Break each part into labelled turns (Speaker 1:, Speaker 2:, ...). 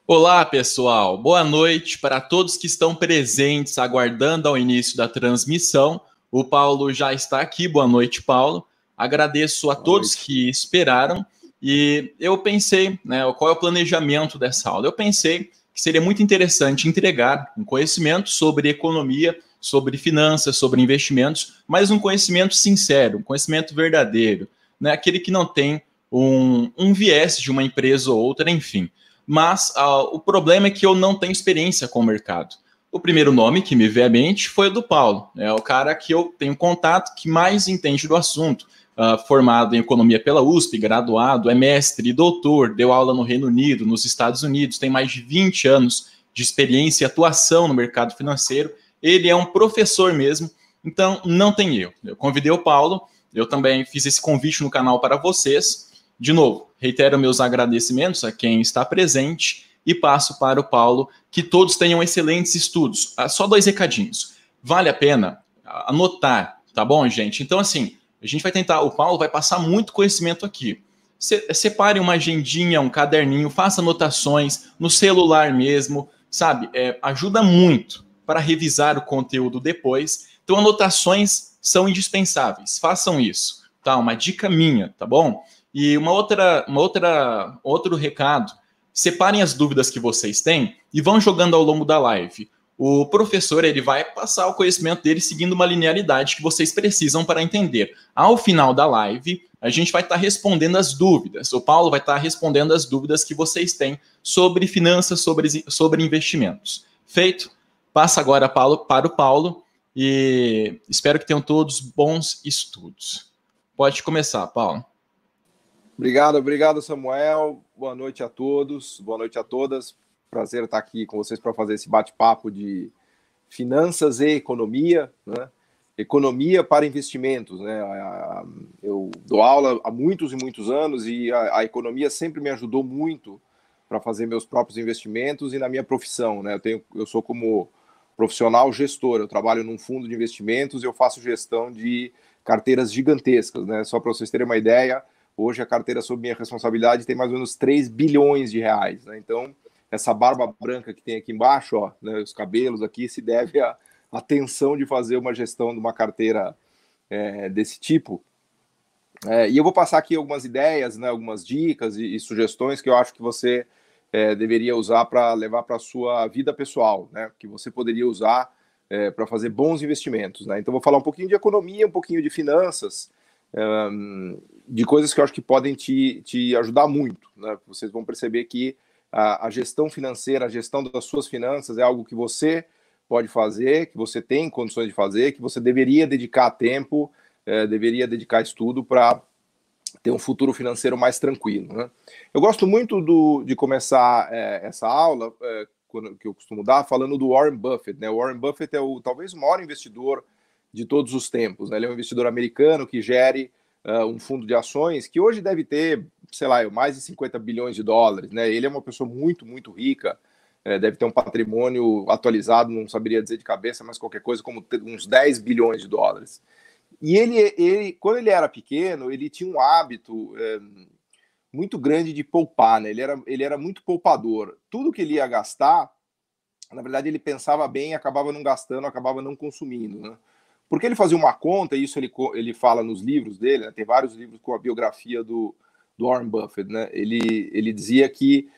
Speaker 1: Olá, pessoal. Boa noite para todos que estão presentes, aguardando ao início da transmissão. O Paulo já está aqui. Boa noite, Paulo. Agradeço a todos que esperaram. E eu pensei, né, qual é o planejamento dessa aula? Eu pensei que seria muito interessante entregar um conhecimento sobre economia, sobre finanças, sobre investimentos, mas um conhecimento sincero, um conhecimento verdadeiro, né? Aquele que não tem um viés de uma empresa ou outra, enfim. Mas o problema é que eu não tenho experiência com o mercado. O primeiro nome que me veio à mente foi o do Paulo, é o cara que eu tenho contato, que mais entende do assunto, formado em economia pela USP, graduado, é mestre e doutor, deu aula no Reino Unido, nos Estados Unidos, tem mais de 20 anos de experiência e atuação no mercado financeiro, ele é um professor mesmo, então não tem erro. Eu convidei o Paulo, eu também fiz esse convite no canal para vocês. De novo, reitero meus agradecimentos a quem está presente e passo para o Paulo, que todos tenham excelentes estudos. Só 2 recadinhos. Vale a pena anotar, tá bom, gente? Então, assim, a gente vai tentar, o Paulo vai passar muito conhecimento aqui. Separe uma agendinha, um caderninho, faça anotações no celular mesmo, sabe? Ajuda muito para revisar o conteúdo depois. Então, anotações são indispensáveis. Façam isso, tá? Uma dica minha, tá bom? E outro recado, separem as dúvidas que vocês têm e vão jogando ao longo da live. O professor ele vai passar o conhecimento dele seguindo uma linearidade que vocês precisam para entender. Ao final da live, a gente vai estar respondendo as dúvidas. O Paulo vai estar respondendo as dúvidas que vocês têm sobre finanças, sobre investimentos. Feito? Passa agora para o Paulo e espero que tenham todos bons estudos. Pode começar, Paulo.
Speaker 2: Obrigado, Samuel. Boa noite a todos, boa noite a todas. Prazer estar aqui com vocês para fazer esse bate-papo de finanças e economia, né? Economia para investimentos, né? Eu dou aula há muitos e muitos anos e a economia sempre me ajudou muito para fazer meus próprios investimentos e na minha profissão, né? Eu sou como profissional gestor, eu trabalho num fundo de investimentos e eu faço gestão de carteiras gigantescas, né? Só para vocês terem uma ideia, hoje a carteira sob minha responsabilidade tem mais ou menos 3 bilhões de reais, né? Então, essa barba branca que tem aqui embaixo, ó, né, os cabelos aqui, se deve à atenção de fazer uma gestão de uma carteira desse tipo. E eu vou passar aqui algumas ideias, né, algumas dicas e sugestões que eu acho que você deveria usar para levar para a sua vida pessoal, né, que você poderia usar para fazer bons investimentos, né? Então, vou falar um pouquinho de economia, um pouquinho de finanças, de coisas que eu acho que podem te ajudar muito, né? Vocês vão perceber que a gestão financeira, a gestão das suas finanças é algo que você pode fazer, que você tem condições de fazer, que você deveria dedicar tempo, deveria dedicar estudo para ter um futuro financeiro mais tranquilo, né? Eu gosto muito de começar essa aula, que eu costumo dar, falando do Warren Buffett, né? O Warren Buffett é talvez o maior investidor de todos os tempos, né? Ele é um investidor americano que gere um fundo de ações que hoje deve ter, sei lá, mais de 50 bilhões de dólares, né? Ele é uma pessoa muito, muito rica, deve ter um patrimônio atualizado, não saberia dizer de cabeça, mas qualquer coisa como uns 10 bilhões de dólares. E ele quando ele era pequeno, ele tinha um hábito muito grande de poupar, né? Ele era muito poupador. Tudo que ele ia gastar, na verdade, ele pensava bem, acabava não gastando, acabava não consumindo, né? Porque ele fazia uma conta, e isso ele fala nos livros dele, né? Tem vários livros com a biografia do Warren Buffett, né? Ele dizia que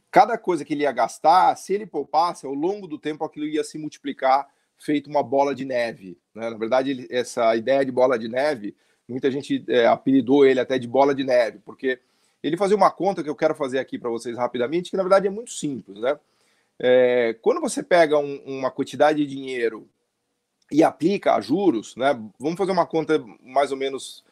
Speaker 2: cada coisa que ele ia gastar, se ele poupasse, ao longo do tempo aquilo ia se multiplicar feito uma bola de neve, né? Na verdade, essa ideia de bola de neve, muita gente apelidou ele até de bola de neve, porque ele fazia uma conta que eu quero fazer aqui para vocês rapidamente, que na verdade é muito simples, né? Quando você pega uma quantidade de dinheiro e aplica a juros, né? Vamos fazer uma conta mais ou menos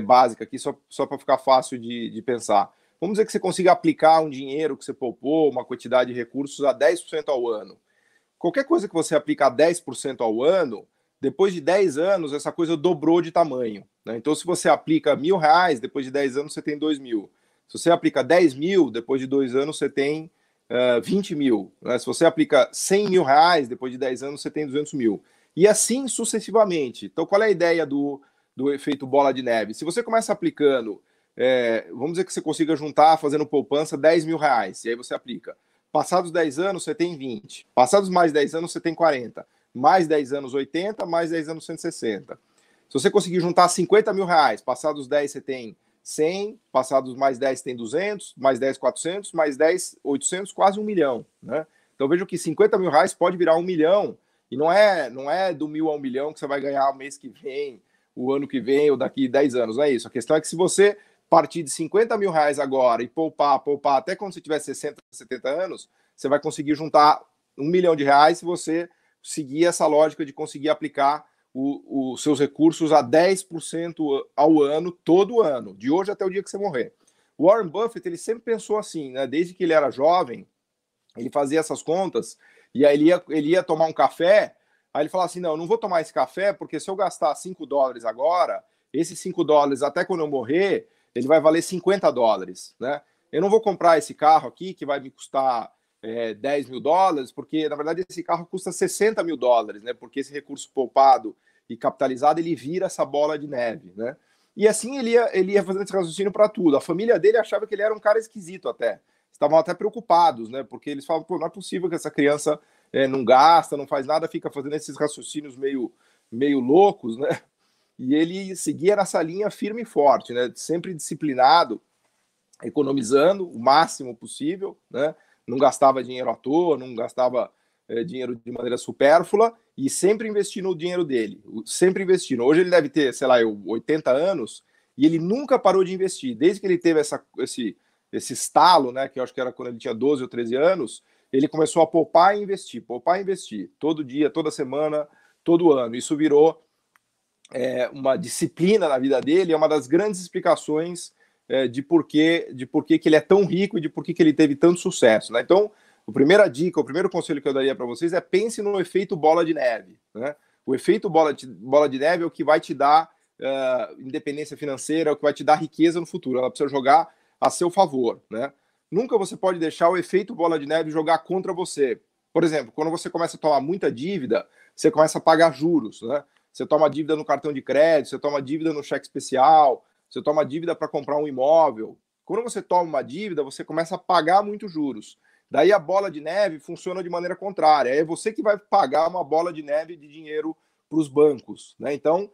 Speaker 2: básica aqui, só para ficar fácil de pensar. Vamos dizer que você consiga aplicar um dinheiro que você poupou, uma quantidade de recursos a 10% ao ano. Qualquer coisa que você aplica a 10% ao ano, depois de 10 anos, essa coisa dobrou de tamanho, né? Então, se você aplica R$1.000, depois de 10 anos você tem 2.000. Se você aplica 10 mil, depois de 2 anos você tem 20 mil. Né? Se você aplica 100 mil reais, depois de 10 anos você tem 200 mil. E assim sucessivamente. Então, qual é a ideia do efeito bola de neve? Se você começa aplicando vamos dizer que você consiga juntar, fazendo poupança, R$10.000, e aí você aplica. Passados 10 anos, você tem 20. Passados mais 10 anos, você tem 40. Mais 10 anos, 80. Mais 10 anos, 160. Se você conseguir juntar R$50.000, passados 10 você tem 100, passados mais 10 tem 200, mais 10, 400, mais 10, 800, quase 1 milhão. Né? Então veja que R$50.000 pode virar 1 milhão, e não é do 1.000 a 1 milhão que você vai ganhar o mês que vem, o ano que vem ou daqui 10 anos, não é isso. A questão é que se você partir de R$50.000 agora e poupar até quando você tiver 60, 70 anos, você vai conseguir juntar R$1 milhão se você seguir essa lógica de conseguir aplicar os seus recursos a 10% ao ano, todo ano, de hoje até o dia que você morrer. O Warren Buffett, ele sempre pensou assim, né? Desde que ele era jovem, ele fazia essas contas, e aí ele ia tomar um café, aí ele falava assim, não vou tomar esse café, porque se eu gastar $5 agora, esses $5, até quando eu morrer, ele vai valer $50, né? Eu não vou comprar esse carro aqui, que vai me custar $10.000, porque, na verdade, esse carro custa $60.000, né? Porque esse recurso poupado e capitalizado, ele vira essa bola de neve, né? E assim ele ia fazendo esse raciocínio para tudo. A família dele achava que ele era um cara esquisito até. Estavam até preocupados, né? Porque eles falavam, pô, não é possível que essa criança não gasta, não faz nada, fica fazendo esses raciocínios meio loucos, né? E ele seguia nessa linha firme e forte, né? Sempre disciplinado, economizando o máximo possível, né? Não gastava dinheiro à toa, não gastava dinheiro de maneira supérflua e sempre investindo o dinheiro dele, sempre investindo. Hoje ele deve ter, sei lá, 80 anos e ele nunca parou de investir. Desde que ele teve esse estalo, né? Que eu acho que era quando ele tinha 12 ou 13 anos, ele começou a poupar e investir, todo dia, toda semana, todo ano. Isso virou uma disciplina na vida dele, é uma das grandes explicações de por que ele é tão rico e de por que ele teve tanto sucesso. Né? Então, a primeira dica, o primeiro conselho que eu daria para vocês é pense no efeito bola de neve. Né? O efeito bola de neve é o que vai te dar independência financeira, é o que vai te dar riqueza no futuro. Ela precisa jogar a seu favor. Né? Nunca você pode deixar o efeito bola de neve jogar contra você. Por exemplo, quando você começa a tomar muita dívida, você começa a pagar juros, né? Você toma dívida no cartão de crédito, você toma dívida no cheque especial, você toma dívida para comprar um imóvel. Quando você toma uma dívida, você começa a pagar muitos juros. Daí a bola de neve funciona de maneira contrária. É você que vai pagar uma bola de neve de dinheiro para os bancos. Né? Então,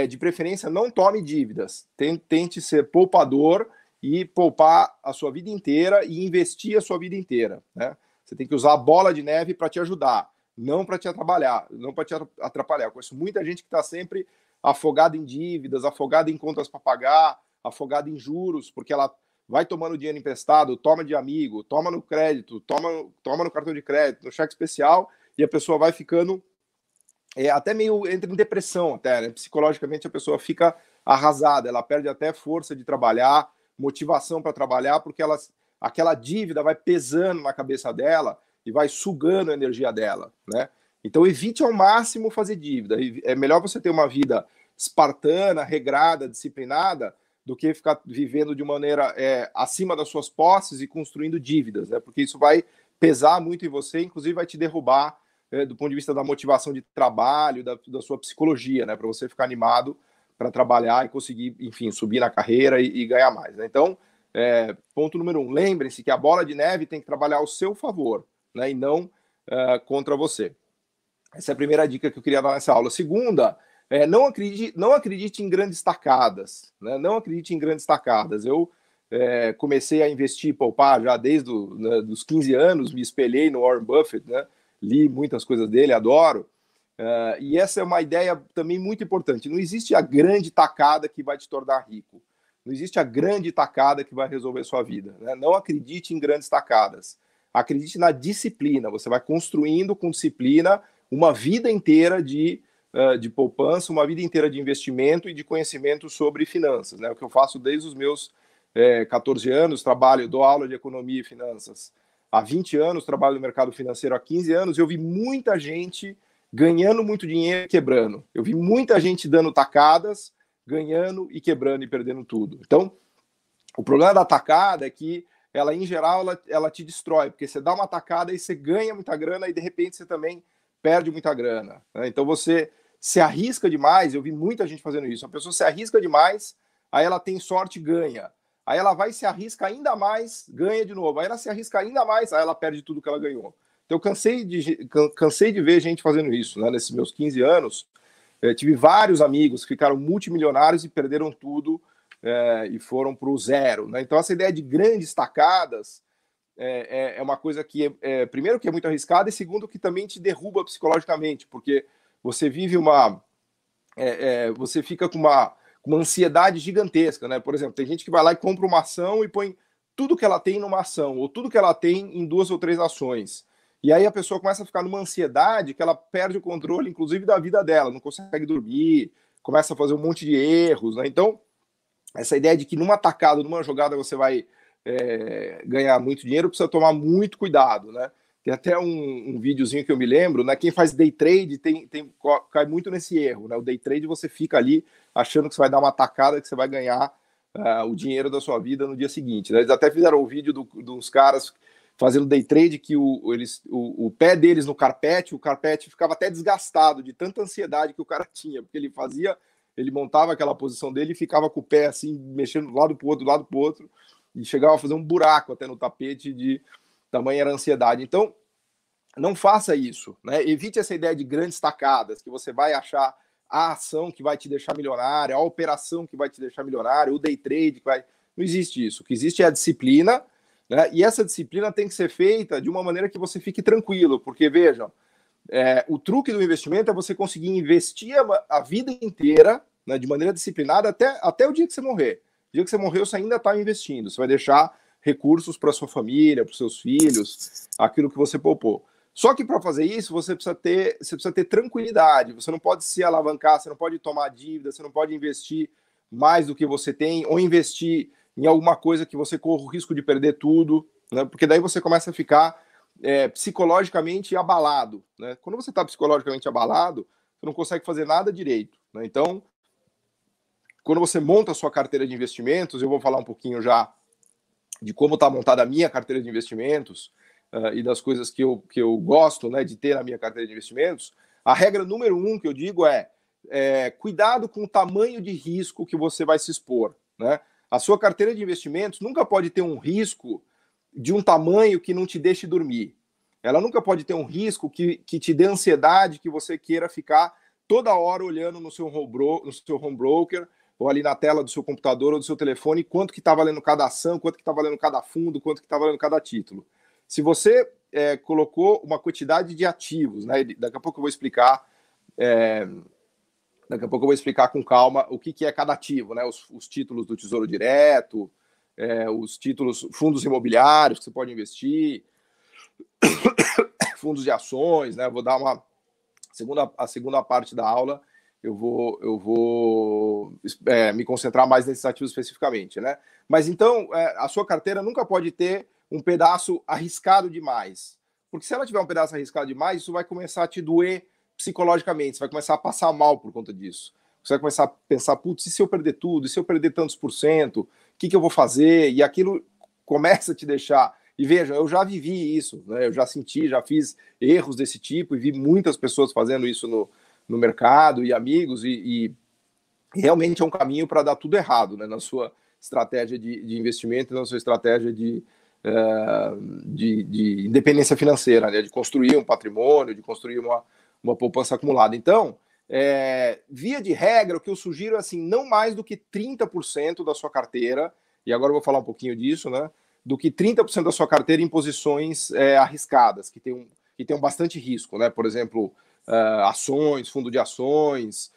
Speaker 2: de preferência, não tome dívidas. Tente ser poupador e poupar a sua vida inteira e investir a sua vida inteira. Né? Você tem que usar a bola de neve para te ajudar. Não para te atrapalhar, Eu conheço muita gente que está sempre afogada em dívidas, afogada em contas para pagar, afogada em juros, porque ela vai tomando dinheiro emprestado, toma de amigo, toma no crédito, toma no cartão de crédito, no cheque especial, e a pessoa vai ficando até meio entra em depressão, até, né? Psicologicamente a pessoa fica arrasada, ela perde até força de trabalhar, motivação para trabalhar, porque aquela dívida vai pesando na cabeça dela e vai sugando a energia dela, né? Então evite ao máximo fazer dívida. É melhor você ter uma vida espartana, regrada, disciplinada, do que ficar vivendo de maneira acima das suas posses e construindo dívidas, né? Porque isso vai pesar muito em você, inclusive vai te derrubar do ponto de vista da motivação de trabalho, da sua psicologia, né? Para você ficar animado para trabalhar e conseguir, enfim, subir na carreira e ganhar mais, né? Então, ponto número 1, lembrem-se que a bola de neve tem que trabalhar ao seu favor, né, e não contra você. Essa é a primeira dica que eu queria dar nessa aula. Segunda, não acredite em grandes tacadas. Né? Não acredite em grandes tacadas. Eu comecei a investir e poupar já desde os 15 anos, me espelhei no Warren Buffett, né? Li muitas coisas dele, adoro. E essa é uma ideia também muito importante. Não existe a grande tacada que vai te tornar rico. Não existe a grande tacada que vai resolver sua vida. Né? Não acredite em grandes tacadas. Acredite na disciplina. Você vai construindo com disciplina uma vida inteira de poupança, uma vida inteira de investimento e de conhecimento sobre finanças. Né? O que eu faço desde os meus 14 anos, dou aula de economia e finanças há 20 anos, trabalho no mercado financeiro há 15 anos, eu vi muita gente ganhando muito dinheiro e quebrando. Eu vi muita gente dando tacadas, ganhando e quebrando e perdendo tudo. Então, o problema da tacada é que ela, em geral, ela te destrói, porque você dá uma tacada e você ganha muita grana e, de repente, você também perde muita grana. Né? Então, você se arrisca demais, eu vi muita gente fazendo isso, a pessoa se arrisca demais, aí ela tem sorte e ganha. aí ela vai e se arrisca ainda mais, ganha de novo, aí ela se arrisca ainda mais, aí ela perde tudo que ela ganhou. Então eu cansei de ver gente fazendo isso, né? Nesses meus 15 anos, tive vários amigos que ficaram multimilionários e perderam tudo e foram para o zero, né? Então essa ideia de grandes tacadas é uma coisa que, primeiro, que é muito arriscada, e segundo, que também te derruba psicologicamente, porque você vive você fica com uma ansiedade gigantesca, né? Por exemplo, tem gente que vai lá e compra uma ação e põe tudo que ela tem numa ação, ou tudo que ela tem em 2 ou 3 ações. E aí a pessoa começa a ficar numa ansiedade que ela perde o controle, inclusive, da vida dela, não consegue dormir, começa a fazer um monte de erros, né? Então, essa ideia de que numa tacada, numa jogada, você vai ganhar muito dinheiro, precisa tomar muito cuidado, né? Tem até um videozinho que eu me lembro, né? Quem faz day trade cai muito nesse erro, né? O day trade você fica ali achando que você vai dar uma tacada, que você vai ganhar o dinheiro da sua vida no dia seguinte, né? Eles até fizeram um vídeo dos caras fazendo day trade que o pé deles no carpete, o carpete ficava até desgastado de tanta ansiedade que o cara tinha, porque ele montava aquela posição dele e ficava com o pé assim, mexendo do lado para o outro, e chegava a fazer um buraco até no tapete de tamanha era a ansiedade. Então, não faça isso, né? Evite essa ideia de grandes tacadas, que você vai achar a ação que vai te deixar milionário, a operação que vai te deixar milionário, o day trade que vai... Não existe isso. O que existe é a disciplina, né? E essa disciplina tem que ser feita de uma maneira que você fique tranquilo, porque, vejam, o truque do investimento é você conseguir investir a vida inteira, né, de maneira disciplinada até o dia que você morrer. O dia que você morrer, você ainda está investindo. Você vai deixar recursos para sua família, para os seus filhos, aquilo que você poupou. Só que para fazer isso, você precisa ter tranquilidade. Você não pode se alavancar, você não pode tomar dívida, você não pode investir mais do que você tem, ou investir em alguma coisa que você corra o risco de perder tudo, né? Porque daí você começa a ficar psicologicamente abalado, né? Quando você está psicologicamente abalado, você não consegue fazer nada direito, né? Então, quando você monta a sua carteira de investimentos, eu vou falar um pouquinho já de como está montada a minha carteira de investimentos e das coisas que eu gosto, né, de ter na minha carteira de investimentos. A regra número 1 que eu digo cuidado com o tamanho de risco que você vai se expor, né? A sua carteira de investimentos nunca pode ter um risco de um tamanho que não te deixe dormir. Ela nunca pode ter um risco que te dê ansiedade, que você queira ficar toda hora olhando no seu home broker, ou ali na tela do seu computador ou do seu telefone, quanto que está valendo cada ação, quanto que está valendo cada fundo, quanto que está valendo cada título. Se você colocou uma quantidade de ativos, né, daqui a pouco eu vou explicar com calma o que é cada ativo, né, os títulos do Tesouro Direto, os títulos, fundos imobiliários que você pode investir, fundos de ações, né, vou dar a segunda parte da aula, eu vou me concentrar mais nesses ativos especificamente, né? Mas então, a sua carteira nunca pode ter um pedaço arriscado demais. Porque se ela tiver um pedaço arriscado demais, isso vai começar a te doer psicologicamente, você vai começar a passar mal por conta disso. Você vai começar a pensar, putz, e se eu perder tudo? E se eu perder tantos %? O que eu vou fazer? E aquilo começa a te deixar... E veja, eu já vivi isso, né? Eu já fiz erros desse tipo e vi muitas pessoas fazendo isso no mercado e amigos, e realmente é um caminho para dar tudo errado, né, na sua estratégia de investimento, na sua estratégia de independência financeira, né, de construir um patrimônio, de construir uma poupança acumulada. Então, via de regra, o que eu sugiro é assim, não mais do que 30% da sua carteira, e agora eu vou falar um pouquinho disso, né, do que 30% da sua carteira em posições arriscadas, que tenham bastante risco, né, por exemplo, ações, fundo de ações,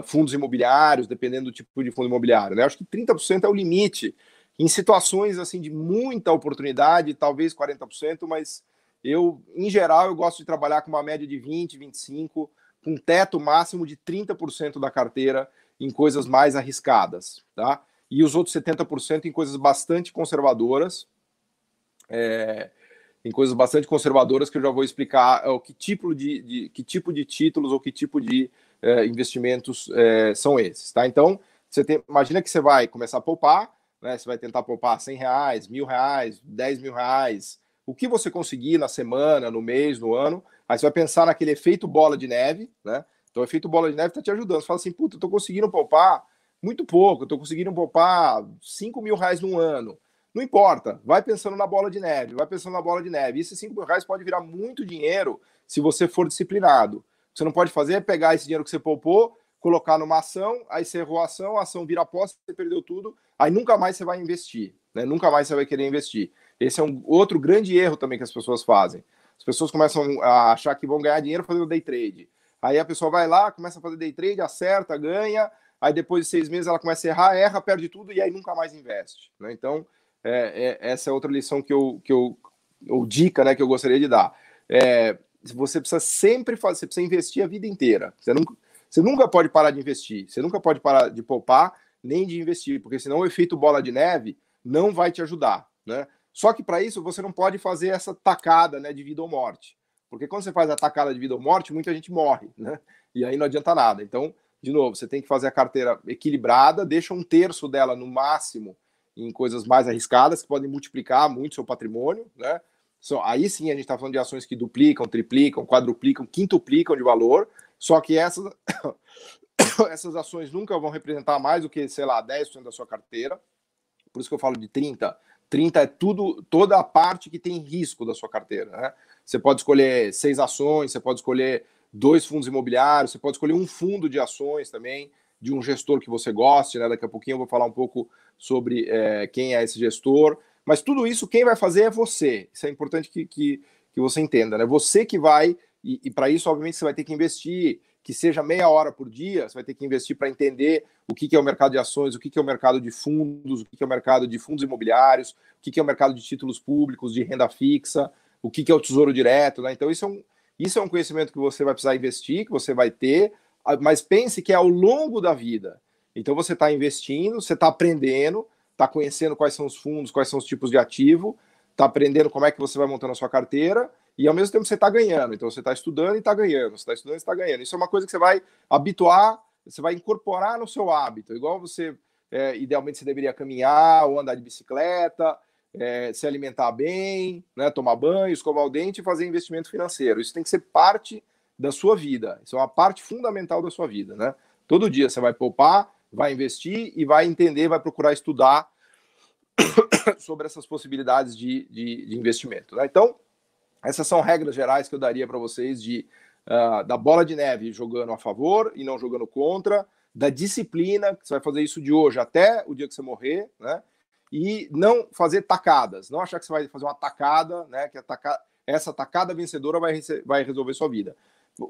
Speaker 2: fundos imobiliários, dependendo do tipo de fundo imobiliário, né? Acho que 30% é o limite. Em situações assim de muita oportunidade, talvez 40%, mas em geral, eu gosto de trabalhar com uma média de 20, 25, com um teto máximo de 30% da carteira em coisas mais arriscadas, tá? E os outros 70% em coisas bastante conservadoras, que eu já vou explicar que tipo de títulos ou que tipo de investimentos são esses, tá? Então, imagina que você vai começar a poupar, né? Você vai tentar poupar R$100, R$1.000, R$10.000, o que você conseguir na semana, no mês, no ano. Aí você vai pensar naquele efeito bola de neve, né? Então, o efeito bola de neve está te ajudando. Você fala assim, puta, eu tô conseguindo poupar muito pouco, eu estou conseguindo poupar R$ 5.000 num ano. Não importa, vai pensando na bola de neve, vai pensando na bola de neve. E esses R$ 5.000 pode virar muito dinheiro se você for disciplinado. O que você não pode fazer é pegar esse dinheiro que você poupou, colocar numa ação, aí você errou a ação vira aposta, você perdeu tudo, aí nunca mais você vai investir, né? Nunca mais você vai querer investir. Esse é um outro grande erro também que as pessoas fazem. As pessoas começam a achar que vão ganhar dinheiro fazendo day trade. Aí a pessoa vai lá, começa a fazer day trade, acerta, ganha, aí depois de 6 meses ela começa a errar, erra, perde tudo e aí nunca mais investe, né? Então, essa é outra lição ou dica, né, que eu gostaria de dar. Você precisa sempre fazer, você precisa investir a vida inteira. Você nunca pode parar de investir, você nunca pode parar de poupar, nem de investir, porque senão o efeito bola de neve não vai te ajudar, né? Só que para isso você não pode fazer essa tacada, né, de vida ou morte. Porque quando você faz a tacada de vida ou morte, muita gente morre, né? E aí não adianta nada. Então, de novo, você tem que fazer a carteira equilibrada, deixa 1/3 dela no máximo em coisas mais arriscadas, que podem multiplicar muito seu patrimônio, né? Aí sim a gente está falando de ações que duplicam, triplicam, quadruplicam, quintuplicam de valor, só que essas ações nunca vão representar mais do que, sei lá, 10% da sua carteira. Por isso que eu falo de 30%. 30% é toda a parte que tem risco da sua carteira, né? Você pode escolher 6 ações, você pode escolher 2 fundos imobiliários, você pode escolher um fundo de ações também, de um gestor que você goste, né? Daqui a pouquinho eu vou falar um pouco sobre quem é esse gestor. Mas tudo isso, quem vai fazer é você. Isso é importante que você entenda, né? Você que vai, e para isso, obviamente, você vai ter que investir, que seja meia hora por dia, você vai ter que investir para entender o que é o mercado de ações, o que é o mercado de fundos, o que é o mercado de fundos imobiliários, o que é o mercado de títulos públicos, de renda fixa, o que é o tesouro direto, né? Então, isso é um conhecimento que você vai precisar investir, que você vai ter, mas pense que é ao longo da vida. Então, você está investindo, você está aprendendo, está conhecendo quais são os fundos, quais são os tipos de ativo, está aprendendo como é que você vai montando a sua carteira, e ao mesmo tempo você está ganhando. Então você está estudando e está ganhando, você está estudando e está ganhando. Isso é uma coisa que você vai habituar, você vai incorporar no seu hábito. Igual você, idealmente, você deveria caminhar ou andar de bicicleta, se alimentar bem, né, tomar banho, escovar o dente e fazer investimento financeiro. Isso tem que ser parte da sua vida. Isso é uma parte fundamental da sua vida, né? Todo dia você vai poupar, vai investir e vai entender, vai procurar estudar sobre essas possibilidades de investimento, né? Então, essas são regras gerais que eu daria para vocês da bola de neve jogando a favor e não jogando contra, da disciplina, que você vai fazer isso de hoje até o dia que você morrer, né? E não fazer tacadas, não achar que você vai fazer uma tacada, né? Que essa tacada vencedora vai resolver sua vida.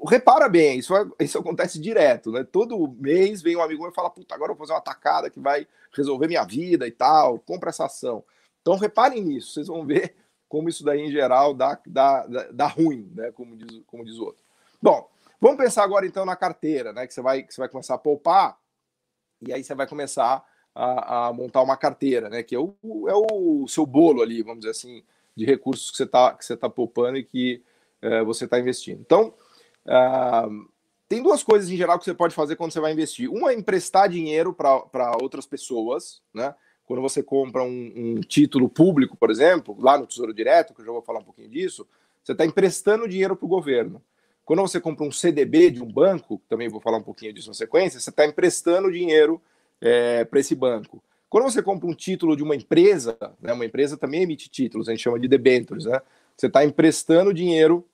Speaker 2: Repara bem, isso acontece direto, né? Todo mês vem um amigo meu e fala: puta, agora eu vou fazer uma tacada que vai resolver minha vida e tal, compra essa ação. Então reparem nisso, vocês vão ver como isso daí em geral dá ruim, né? Como diz o outro. Bom, vamos pensar agora então na carteira, né? Que você vai começar a poupar, e aí você vai começar a montar uma carteira, né? Que é o seu bolo ali, vamos dizer assim, de recursos que você tá poupando e que você está investindo. Então, tem 2 coisas em geral que você pode fazer quando você vai investir. Uma é emprestar dinheiro para outras pessoas, né? Quando você compra um título público, por exemplo, lá no Tesouro Direto, que eu já vou falar um pouquinho disso, você está emprestando dinheiro para o governo. Quando você compra um CDB de um banco, também vou falar um pouquinho disso na sequência, você está emprestando dinheiro para esse banco. Quando você compra um título de uma empresa, né, uma empresa também emite títulos, a gente chama de debêntures, né? Você está emprestando dinheiro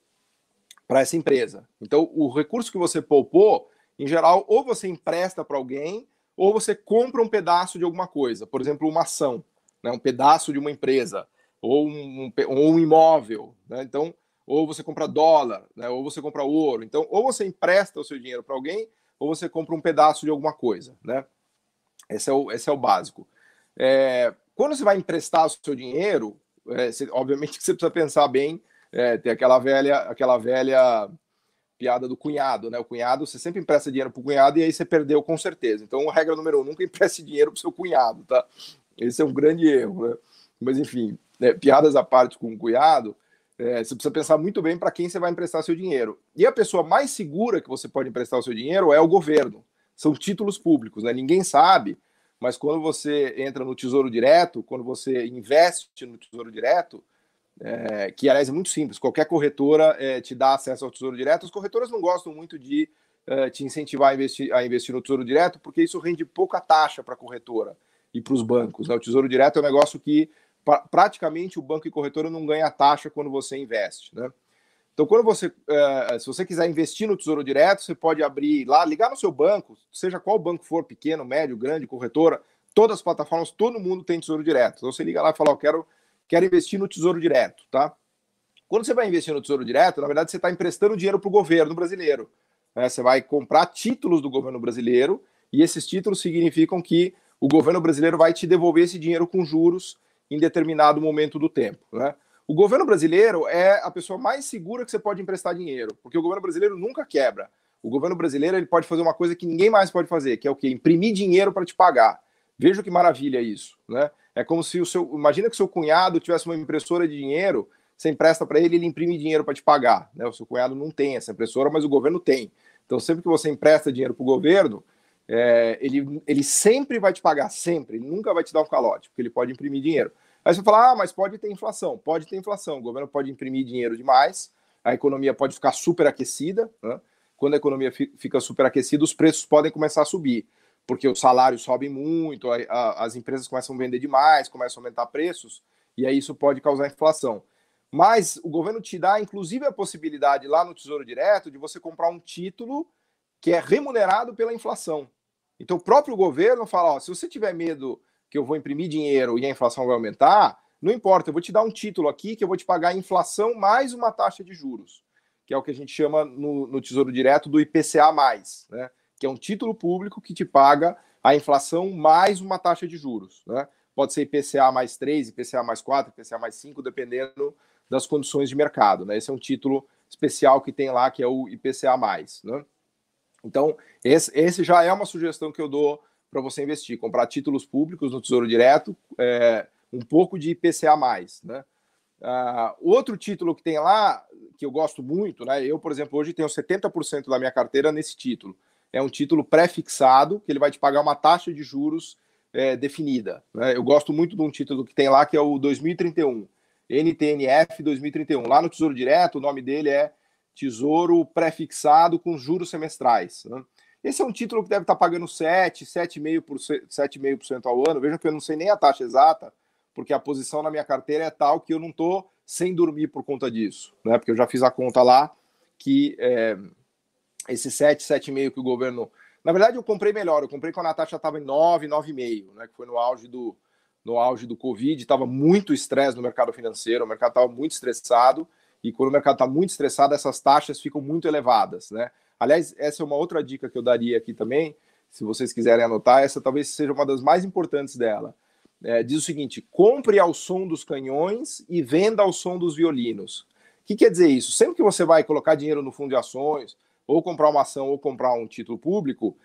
Speaker 2: para essa empresa. Então, o recurso que você poupou, em geral, ou você empresta para alguém, ou você compra um pedaço de alguma coisa, por exemplo, uma ação, né, um pedaço de uma empresa, ou um imóvel, né? Então, ou você compra dólar, né, ou você compra ouro. Então, ou você empresta o seu dinheiro para alguém, ou você compra um pedaço de alguma coisa, né? Esse é o básico. Quando você vai emprestar o seu dinheiro, obviamente que você precisa pensar bem, tem aquela velha piada do cunhado, né? O cunhado, você sempre empresta dinheiro pro cunhado e aí você perdeu com certeza. Então, regra número 1, nunca empreste dinheiro pro seu cunhado, tá? Esse é um grande erro, né? Mas, enfim, piadas à parte com o cunhado, você precisa pensar muito bem para quem você vai emprestar seu dinheiro. E a pessoa mais segura que você pode emprestar o seu dinheiro é o governo. São títulos públicos, né? Ninguém sabe, mas quando você entra no Tesouro Direto, quando você investe no Tesouro Direto, que aliás é muito simples, qualquer corretora te dá acesso ao Tesouro Direto. As corretoras não gostam muito de te incentivar a investir no Tesouro Direto, porque isso rende pouca taxa para a corretora e para os bancos, né? O Tesouro Direto é um negócio que praticamente o banco e corretora não ganha taxa quando você investe, né? Então, se você quiser investir no Tesouro Direto, você pode abrir lá, ligar no seu banco, seja qual banco for, pequeno, médio, grande, corretora, todas as plataformas, todo mundo tem Tesouro Direto. Então, você liga lá e fala, quero investir no Tesouro Direto, tá? Quando você vai investir no Tesouro Direto, na verdade, você está emprestando dinheiro para o governo brasileiro, né? Você vai comprar títulos do governo brasileiro e esses títulos significam que o governo brasileiro vai te devolver esse dinheiro com juros em determinado momento do tempo, né? O governo brasileiro é a pessoa mais segura que você pode emprestar dinheiro, porque o governo brasileiro nunca quebra. O governo brasileiro ele pode fazer uma coisa que ninguém mais pode fazer, que é o quê? Imprimir dinheiro para te pagar. Veja que maravilha isso, né? É como se imagina que seu cunhado tivesse uma impressora de dinheiro, você empresta para ele, ele imprime dinheiro para te pagar, né? O seu cunhado não tem essa impressora, mas o governo tem. Então, sempre que você empresta dinheiro para o governo, ele sempre vai te pagar, sempre. Ele nunca vai te dar um calote, porque ele pode imprimir dinheiro. Aí você fala, mas pode ter inflação. Pode ter inflação. O governo pode imprimir dinheiro demais, a economia pode ficar superaquecida, né? Quando a economia fica superaquecida, os preços podem começar a subir, porque os salários sobem muito, as empresas começam a vender demais, começam a aumentar preços, e aí isso pode causar inflação. Mas o governo te dá, inclusive, a possibilidade lá no Tesouro Direto de você comprar um título que é remunerado pela inflação. Então o próprio governo fala, se você tiver medo que eu vou imprimir dinheiro e a inflação vai aumentar, não importa, eu vou te dar um título aqui que eu vou te pagar a inflação mais uma taxa de juros, que é o que a gente chama no Tesouro Direto do IPCA+, né? Que é um título público que te paga a inflação mais uma taxa de juros, né? Pode ser IPCA mais 3, IPCA mais 4, IPCA mais 5, dependendo das condições de mercado, né? Esse é um título especial que tem lá, que é o IPCA+, né? Então, esse já é uma sugestão que eu dou para você investir, comprar títulos públicos no Tesouro Direto, um pouco de IPCA+, né? Outro título que tem lá, que eu gosto muito, né? Eu, por exemplo, hoje tenho 70% da minha carteira nesse título. É um título pré-fixado, que ele vai te pagar uma taxa de juros definida, né? Eu gosto muito de um título que tem lá, que é o 2031, NTNF 2031. Lá no Tesouro Direto, o nome dele é Tesouro Pré-fixado com juros semestrais, né? Esse é um título que deve estar pagando 7,5% ao ano. Vejam que eu não sei nem a taxa exata, porque a posição na minha carteira é tal que eu não estou sem dormir por conta disso, né? Porque eu já fiz a conta lá que esse 7,5% que o governo... Na verdade, eu comprei melhor. Eu comprei quando a taxa estava em 9, 9,5%, né? Que foi no auge do Covid. Estava muito estresse no mercado financeiro, o mercado estava muito estressado, e quando o mercado está muito estressado, essas taxas ficam muito elevadas, né? Aliás, essa é uma outra dica que eu daria aqui também, se vocês quiserem anotar, essa talvez seja uma das mais importantes dela. Diz o seguinte: compre ao som dos canhões e venda ao som dos violinos. O que quer dizer isso? Sempre que você vai colocar dinheiro no fundo de ações, ou comprar uma ação, ou comprar um título público,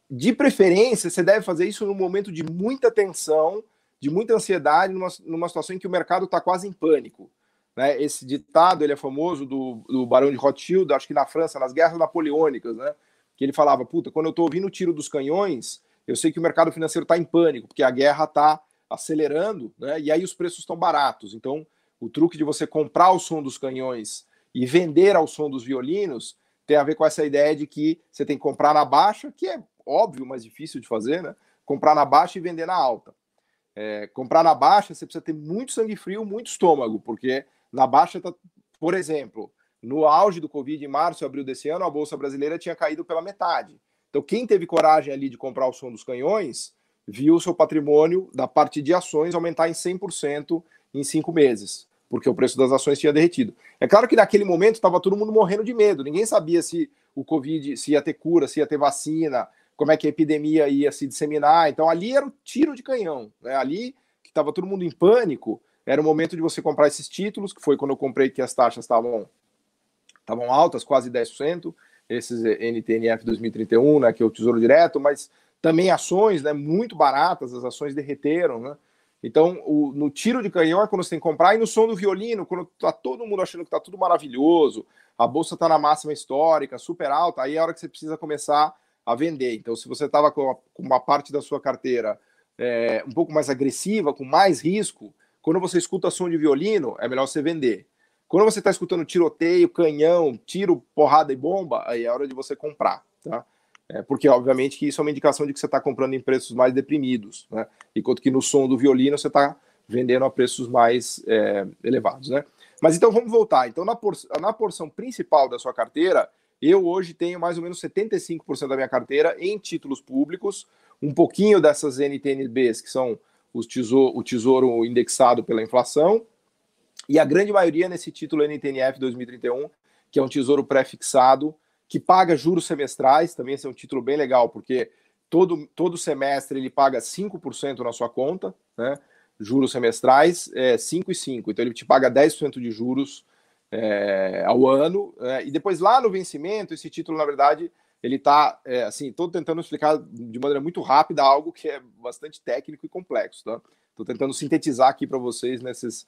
Speaker 2: de preferência, você deve fazer isso num momento de muita tensão, de muita ansiedade, numa situação em que o mercado está quase em pânico, né? Esse ditado ele é famoso do Barão de Rothschild, acho que na França, nas guerras napoleônicas, né? Que ele falava, quando eu estou ouvindo o tiro dos canhões, eu sei que o mercado financeiro está em pânico, porque a guerra está acelerando, né? E aí os preços estão baratos. Então, o truque de você comprar o som dos canhões e vender ao som dos violinos tem a ver com essa ideia de que você tem que comprar na baixa, que é óbvio, mas difícil de fazer, né? Comprar na baixa e vender na alta. Comprar na baixa, você precisa ter muito sangue frio, muito estômago, porque na baixa, por exemplo, no auge do Covid, em março e abril desse ano, a Bolsa Brasileira tinha caído pela metade. Então, quem teve coragem ali de comprar o som dos canhões, viu o seu patrimônio da parte de ações aumentar em 100% em 5 meses, porque o preço das ações tinha derretido. É claro que naquele momento estava todo mundo morrendo de medo, ninguém sabia se o Covid, se ia ter cura, se ia ter vacina, como é que a epidemia ia se disseminar. Então ali era o tiro de canhão, né? Ali que estava todo mundo em pânico, era o momento de você comprar esses títulos, que foi quando eu comprei que as taxas estavam altas, quase 10%, esses NTNF 2031, né, que é o Tesouro Direto, mas também ações, né, muito baratas, as ações derreteram, né? Então, no tiro de canhão é quando você tem que comprar, e no som do violino, quando tá todo mundo achando que tá tudo maravilhoso, a bolsa tá na máxima histórica, super alta, aí é a hora que você precisa começar a vender. Então, se você estava com uma parte da sua carteira um pouco mais agressiva, com mais risco, quando você escuta som de violino, é melhor você vender. Quando você está escutando tiroteio, canhão, tiro, porrada e bomba, aí é hora de você comprar, tá? Porque, obviamente, que isso é uma indicação de que você está comprando em preços mais deprimidos, né? Enquanto que no som do violino você está vendendo a preços mais elevados, né? Mas então vamos voltar. Então, na porção principal da sua carteira, eu hoje tenho mais ou menos 75% da minha carteira em títulos públicos, um pouquinho dessas NTN-Bs, que são o tesouro indexado pela inflação, e a grande maioria nesse título NTNF 2031, que é um tesouro pré-fixado, que paga juros semestrais, também esse é um título bem legal, porque todo semestre ele paga 5% na sua conta, né? Juros semestrais, 5 e 5, então ele te paga 10% de juros ao ano, e depois lá no vencimento, esse título, na verdade, ele está, assim, estou tentando explicar de maneira muito rápida algo que é bastante técnico e complexo, tá? Estou tentando sintetizar aqui para vocês nesses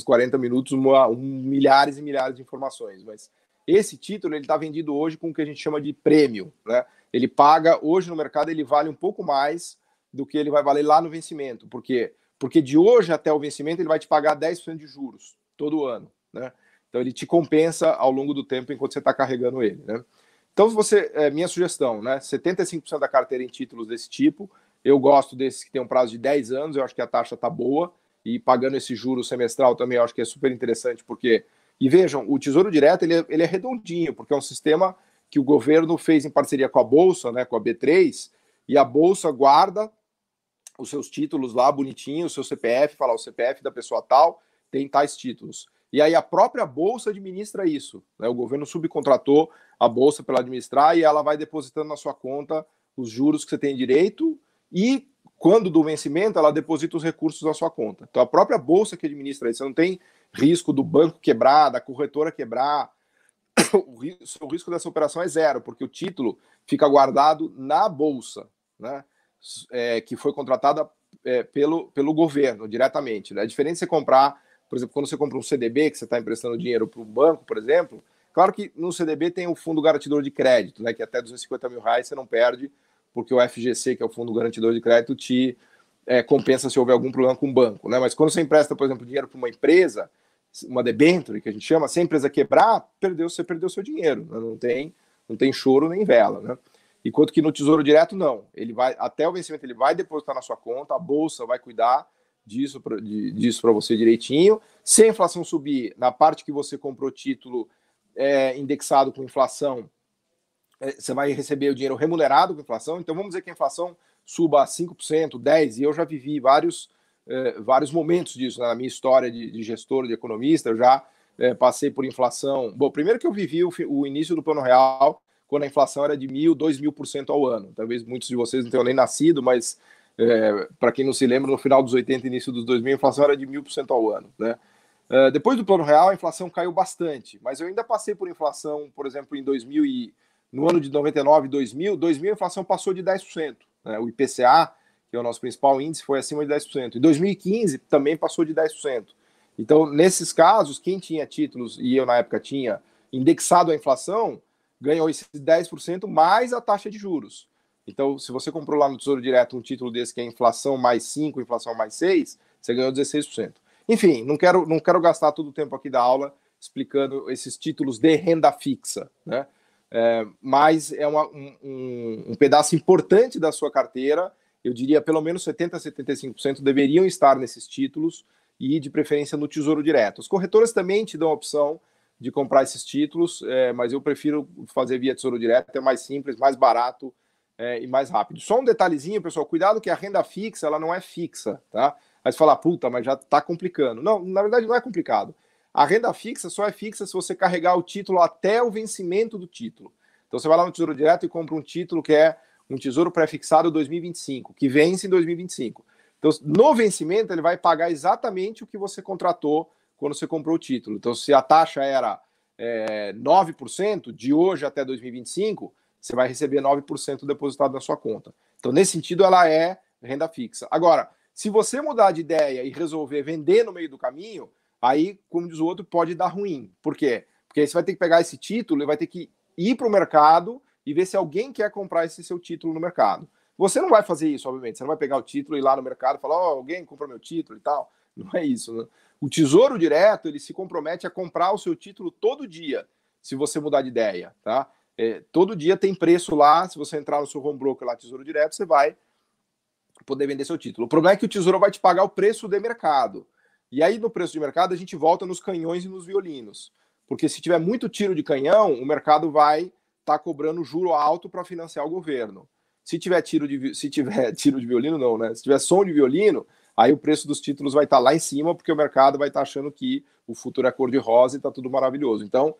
Speaker 2: 40 minutos milhares e milhares de informações, mas esse título ele está vendido hoje com o que a gente chama de prêmio, né? Ele paga, hoje no mercado, ele vale um pouco mais do que ele vai valer lá no vencimento. Por quê? Porque de hoje até o vencimento ele vai te pagar 10% de juros todo ano, né? Então ele te compensa ao longo do tempo enquanto você está carregando ele, né? Então, minha sugestão, né? 75% da carteira em títulos desse tipo. Eu gosto desses que tem um prazo de 10 anos, eu acho que a taxa está boa, e pagando esse juro semestral também eu acho que é super interessante, porque... E vejam, o Tesouro Direto ele é redondinho, porque é um sistema que o governo fez em parceria com a Bolsa, né, com a B3, e a Bolsa guarda os seus títulos lá bonitinho, o seu CPF, fala o CPF da pessoa tal, tem tais títulos. E aí a própria Bolsa administra isso, né? O governo subcontratou a Bolsa para administrar e ela vai depositando na sua conta os juros que você tem direito e quando do vencimento ela deposita os recursos na sua conta. Então a própria Bolsa que administra isso, você não tem risco do banco quebrar, da corretora quebrar. O risco dessa operação é zero, porque o título fica guardado na Bolsa, né? Que foi contratada pelo governo diretamente, né? É diferente de você comprar, por exemplo, quando você compra um CDB, que você está emprestando dinheiro para um banco, por exemplo, claro que no CDB tem o Fundo Garantidor de Crédito, né? Que até R$250 mil você não perde, porque o FGC, que é o Fundo Garantidor de Crédito, te compensa se houver algum problema com o banco, né? Mas quando você empresta, por exemplo, dinheiro para uma empresa, uma debênture, que a gente chama, se a empresa quebrar, você perdeu seu dinheiro, né? Não tem choro nem vela, né? Enquanto que no Tesouro Direto, não. Ele vai, até o vencimento, ele vai depositar na sua conta, a Bolsa vai cuidar disso para você direitinho. Se a inflação subir, na parte que você comprou título indexado com inflação, você vai receber o dinheiro remunerado com inflação. Então, vamos dizer que a inflação suba a 5%, 10%, e eu já vivi vários momentos disso, né? Na minha história de gestor, de economista, eu já passei por inflação. Bom, primeiro que eu vivi o início do Plano Real, quando a inflação era de 1.000, 2.000% ao ano. Talvez muitos de vocês não tenham nem nascido, mas para quem não se lembra, no final dos 80 início dos 2000, a inflação era de 1.000% ao ano, né? Depois do Plano Real, a inflação caiu bastante, mas eu ainda passei por inflação, por exemplo, no ano de 99, 2000, a inflação passou de 10%, né? O IPCA, que é o nosso principal índice, foi acima de 10%. Em 2015, também passou de 10%. Então, nesses casos, quem tinha títulos, e eu na época tinha, indexado à inflação, ganhou esses 10% mais a taxa de juros. Então, se você comprou lá no Tesouro Direto um título desse que é inflação mais 5, inflação mais 6, você ganhou 16%. Enfim, não quero gastar todo o tempo aqui da aula explicando esses títulos de renda fixa, né? Mas é um pedaço importante da sua carteira. Eu diria pelo menos 70% a 75% deveriam estar nesses títulos e de preferência no Tesouro Direto. As corretoras também te dão a opção de comprar esses títulos, mas eu prefiro fazer via Tesouro Direto, é mais simples, mais barato e mais rápido. Só um detalhezinho, pessoal, cuidado que a renda fixa, ela não é fixa, tá? Aí você fala, puta, mas já tá complicando. Não, na verdade não é complicado. A renda fixa só é fixa se você carregar o título até o vencimento do título. Então você vai lá no Tesouro Direto e compra um título que é um Tesouro Pré-fixado 2025, que vence em 2025. Então, no vencimento, ele vai pagar exatamente o que você contratou quando você comprou o título. Então, se a taxa era 9%, de hoje até 2025, você vai receber 9% depositado na sua conta. Então, nesse sentido, ela é renda fixa. Agora, se você mudar de ideia e resolver vender no meio do caminho, aí, como diz o outro, pode dar ruim. Por quê? Porque aí você vai ter que pegar esse título e vai ter que ir para o mercado e ver se alguém quer comprar esse seu título no mercado. Você não vai fazer isso, obviamente. Você não vai pegar o título e ir lá no mercado e falar, alguém compra meu título e tal. Não é isso, né? O Tesouro Direto, ele se compromete a comprar o seu título todo dia, se você mudar de ideia, tá? todo dia tem preço lá, se você entrar no seu home broker lá, Tesouro Direto, você vai poder vender seu título. O problema é que o Tesouro vai te pagar o preço de mercado. E aí, no preço de mercado, a gente volta nos canhões e nos violinos. Porque se tiver muito tiro de canhão, o mercado vai estar cobrando juro alto para financiar o governo. Se tiver tiro de violino, não, né? Se tiver som de violino, aí o preço dos títulos vai estar lá em cima, porque o mercado vai estar achando que o futuro é cor-de-rosa e está tudo maravilhoso. Então,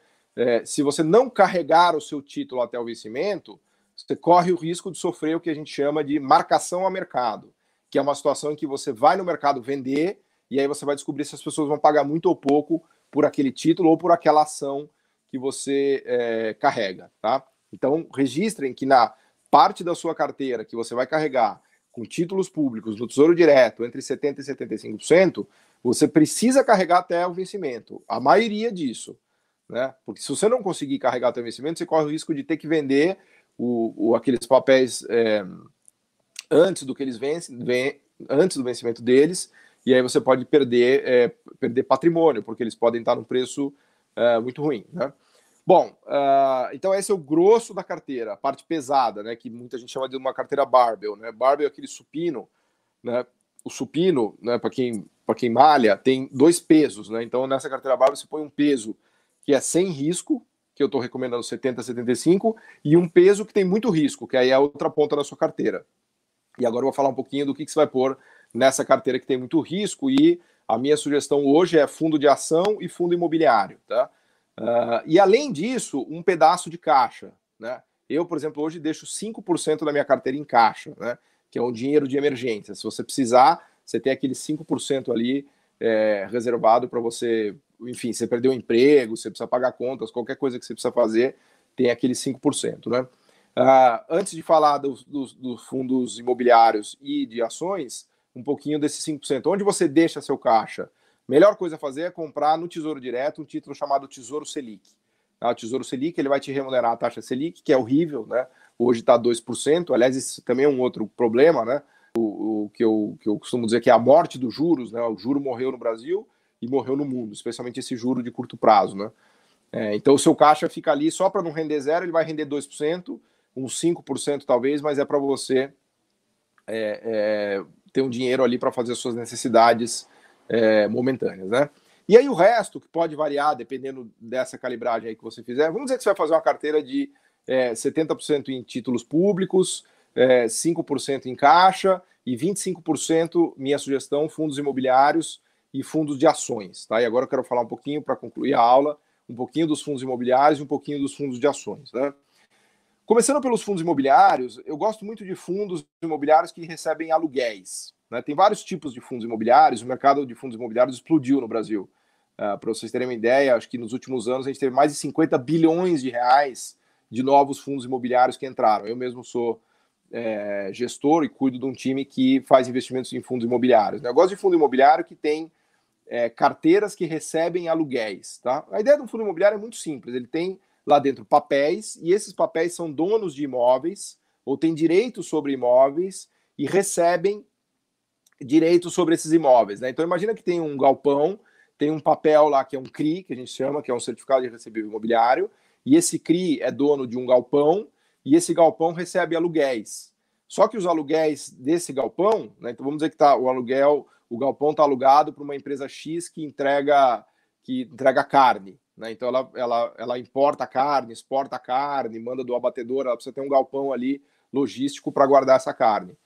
Speaker 2: se você não carregar o seu título até o vencimento, você corre o risco de sofrer o que a gente chama de marcação a mercado, que é uma situação em que você vai no mercado vender e aí você vai descobrir se as pessoas vão pagar muito ou pouco por aquele título ou por aquela ação que você carrega, tá? Então, registrem que na parte da sua carteira que você vai carregar com títulos públicos no Tesouro Direto entre 70% e 75%, você precisa carregar até o vencimento. A maioria disso, né? Porque se você não conseguir carregar até o vencimento, você corre o risco de ter que vender aqueles papéis antes do que eles antes do vencimento deles, e aí você pode perder patrimônio, porque eles podem estar num preço muito ruim, né? Bom, então esse é o grosso da carteira, a parte pesada, né, que muita gente chama de uma carteira barbell, né? Barbell é aquele supino, né? O supino, né, para quem malha, tem 2 pesos, né? Então nessa carteira barbell você põe um peso que é sem risco, que eu estou recomendando 70, 75, e um peso que tem muito risco, que aí é a outra ponta da sua carteira. E agora eu vou falar um pouquinho do que você vai pôr nessa carteira que tem muito risco, e a minha sugestão hoje é fundo de ação e fundo imobiliário, tá? E além disso, um pedaço de caixa, né? Eu, por exemplo, hoje deixo 5% da minha carteira em caixa, né? Que é um dinheiro de emergência. Se você precisar, você tem aquele 5% ali reservado para você, enfim, você perdeu o emprego, você precisa pagar contas, qualquer coisa que você precisa fazer, tem aquele 5%, né? Antes de falar dos fundos imobiliários e de ações, um pouquinho desses 5%. Onde você deixa seu caixa? Melhor coisa a fazer é comprar no Tesouro Direto um título chamado Tesouro Selic. O Tesouro Selic ele vai te remunerar a taxa Selic, que é horrível, né? Hoje está 2%. Aliás, isso também é um outro problema, né? O que eu costumo dizer que é a morte dos juros, né? O juro morreu no Brasil e morreu no mundo, especialmente esse juro de curto prazo, né? Então o seu caixa fica ali só para não render zero, ele vai render 2%, uns 5% talvez, mas é para você ter um dinheiro ali para fazer as suas necessidades momentâneas, né? E aí o resto, que pode variar dependendo dessa calibragem aí que você fizer, vamos dizer que você vai fazer uma carteira de 70% em títulos públicos, 5% em caixa e 25%, minha sugestão, fundos imobiliários e fundos de ações, tá? E agora eu quero falar um pouquinho, para concluir a aula, um pouquinho dos fundos imobiliários e um pouquinho dos fundos de ações, né? Começando pelos fundos imobiliários, eu gosto muito de fundos imobiliários que recebem aluguéis, né? Tem vários tipos de fundos imobiliários, o mercado de fundos imobiliários explodiu no Brasil. Para vocês terem uma ideia, acho que nos últimos anos a gente teve mais de 50 bilhões de reais de novos fundos imobiliários que entraram. Eu mesmo sou gestor e cuido de um time que faz investimentos em fundos imobiliários. Eu gosto de fundo imobiliário que tem carteiras que recebem aluguéis, tá? A ideia do fundo imobiliário é muito simples, ele tem lá dentro papéis, e esses papéis são donos de imóveis, ou têm direitos sobre imóveis, e recebem direitos sobre esses imóveis, né? Então imagina que tem um galpão, tem um papel lá que é um CRI, que a gente chama, que é um certificado de recebível imobiliário, e esse CRI é dono de um galpão, e esse galpão recebe aluguéis. Só que os aluguéis desse galpão, né? Então vamos dizer que o galpão está alugado para uma empresa X que entrega carne, né? Então ela importa carne, exporta carne, manda do abatedor, ela precisa ter um galpão ali logístico para guardar essa carne.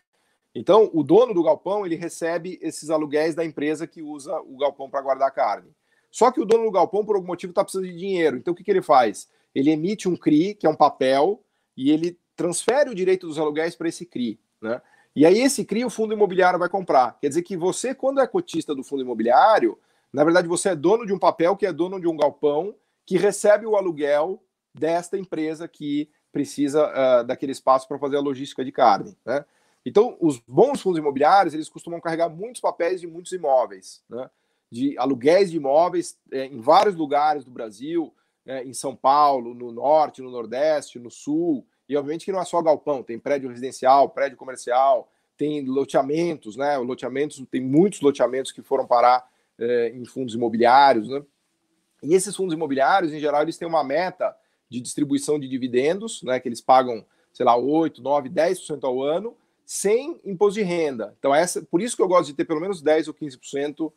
Speaker 2: Então o dono do galpão ele recebe esses aluguéis da empresa que usa o galpão para guardar carne. Só que o dono do galpão por algum motivo está precisando de dinheiro. Então o que ele faz? Ele emite um CRI, que é um papel, e ele transfere o direito dos aluguéis para esse CRI, né? E aí esse CRI o fundo imobiliário vai comprar. Quer dizer que você, quando é cotista do fundo imobiliário, na verdade você é dono de um papel que é dono de um galpão que recebe o aluguel desta empresa que precisa daquele espaço para fazer a logística de carne, né? Então, os bons fundos imobiliários, eles costumam carregar muitos papéis de muitos imóveis, né? De aluguéis de imóveis em vários lugares do Brasil, em São Paulo, no Norte, no Nordeste, no Sul, e obviamente que não é só galpão, tem prédio residencial, prédio comercial, tem loteamentos, né? Tem muitos loteamentos que foram parar em fundos imobiliários, né? E esses fundos imobiliários, em geral, eles têm uma meta de distribuição de dividendos, né, que eles pagam, sei lá, 8, 9, 10% ao ano, sem imposto de renda. Então, por isso que eu gosto de ter pelo menos 10 ou 15%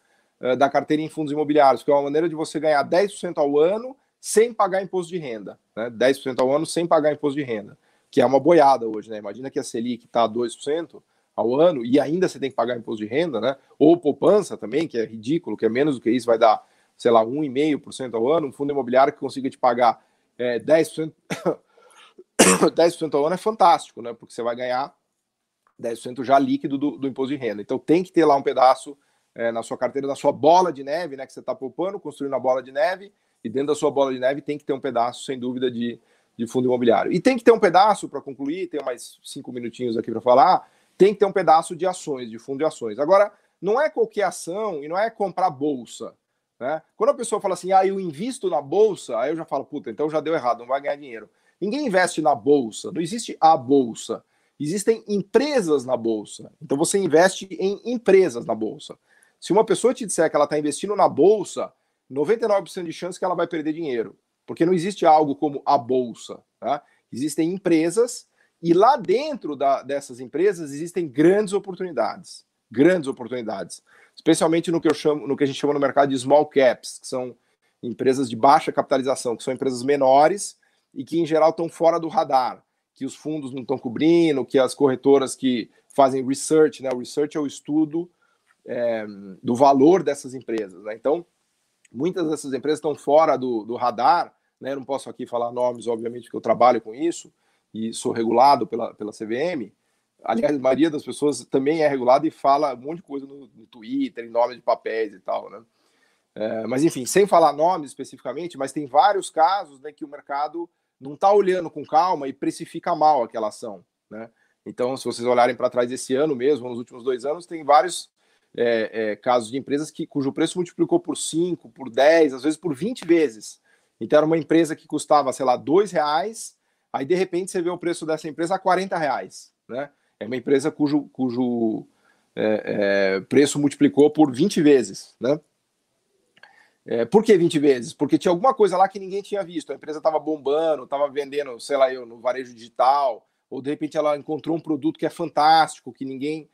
Speaker 2: da carteira em fundos imobiliários, que é uma maneira de você ganhar 10% ao ano sem pagar imposto de renda. Né? 10% ao ano sem pagar imposto de renda, que é uma boiada hoje. Né? Imagina que a Selic está a 2% ao ano e ainda você tem que pagar imposto de renda, né? Ou poupança também, que é ridículo, que é menos do que isso, vai dar, sei lá, 1,5% ao ano. Um fundo imobiliário que consiga te pagar 10%, 10% ao ano é fantástico, né? Porque você vai ganhar 10% já líquido do imposto de renda. Então tem que ter lá um pedaço na sua carteira, na sua bola de neve, né, que você está poupando, construindo a bola de neve, e dentro da sua bola de neve tem que ter um pedaço, sem dúvida, de fundo imobiliário. E tem que ter um pedaço, para concluir, tem mais 5 minutinhos aqui para falar, tem que ter um pedaço de ações, de fundo de ações. Agora, não é qualquer ação e não é comprar bolsa. Né? Quando a pessoa fala assim, eu invisto na bolsa, aí eu já falo, puta, então já deu errado, não vai ganhar dinheiro. Ninguém investe na bolsa, não existe a bolsa. Existem empresas na bolsa. Então você investe em empresas na bolsa. Se uma pessoa te disser que ela está investindo na bolsa, 99% de chance que ela vai perder dinheiro. Porque não existe algo como a bolsa. Tá? Existem empresas e lá dentro dessas empresas existem grandes oportunidades. Grandes oportunidades. Especialmente no que a gente chama no mercado de small caps, que são empresas de baixa capitalização, que são empresas menores e que em geral estão fora do radar, que os fundos não estão cobrindo, que as corretoras que fazem research, né? O research é o estudo do valor dessas empresas. Né? Então, muitas dessas empresas estão fora do radar. Né? Eu não posso aqui falar nomes, obviamente, porque eu trabalho com isso e sou regulado pela CVM. Aliás, a maioria das pessoas também é regulada e fala um monte de coisa no Twitter, em nome de papéis e tal. Né? Mas, enfim, sem falar nomes especificamente, mas tem vários casos, né, que o mercado não está olhando com calma e precifica mal aquela ação. Né? Então, se vocês olharem para trás desse ano mesmo, nos últimos 2 anos, tem vários casos de empresas cujo preço multiplicou por 5, por 10, às vezes por 20 vezes. Então, era uma empresa que custava, sei lá, R$2, aí de repente você vê o preço dessa empresa a R$40. Né? É uma empresa cujo preço multiplicou por 20 vezes. Né? Por que 20 vezes? Porque tinha alguma coisa lá que ninguém tinha visto. A empresa estava bombando, estava vendendo, sei lá, no varejo digital, ou de repente ela encontrou um produto que é fantástico, que ninguém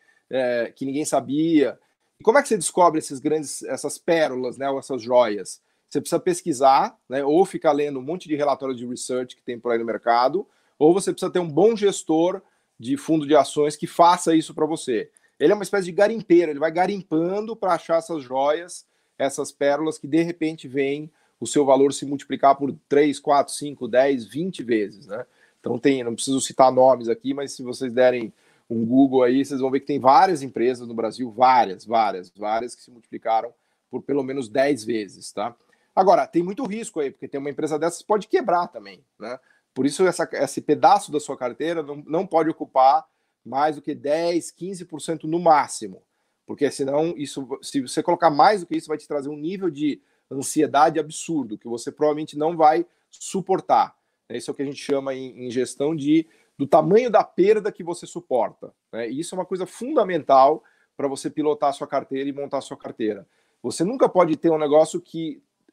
Speaker 2: sabia. E como é que você descobre essas pérolas, né, ou essas joias? Você precisa pesquisar, né, ou ficar lendo um monte de relatórios de research que tem por aí no mercado, ou você precisa ter um bom gestor de fundo de ações que faça isso para você. Ele é uma espécie de garimpeiro, ele vai garimpando para achar essas joias, essas pérolas que de repente vêm o seu valor se multiplicar por 3, 4, 5, 10, 20 vezes. Né? Então não preciso citar nomes aqui, mas se vocês derem um Google aí, vocês vão ver que tem várias empresas no Brasil, várias, que se multiplicaram por pelo menos 10 vezes, tá? Agora, tem muito risco aí, porque tem uma empresa dessas que pode quebrar também, né? Por isso, esse pedaço da sua carteira não pode ocupar mais do que 10, 15% no máximo, porque senão, se você colocar mais do que isso, vai te trazer um nível de ansiedade absurdo, que você provavelmente não vai suportar. Isso é o que a gente chama em gestão do tamanho da perda que você suporta. Né? E isso é uma coisa fundamental para você pilotar a sua carteira e montar a sua carteira. Você nunca pode ter um negócio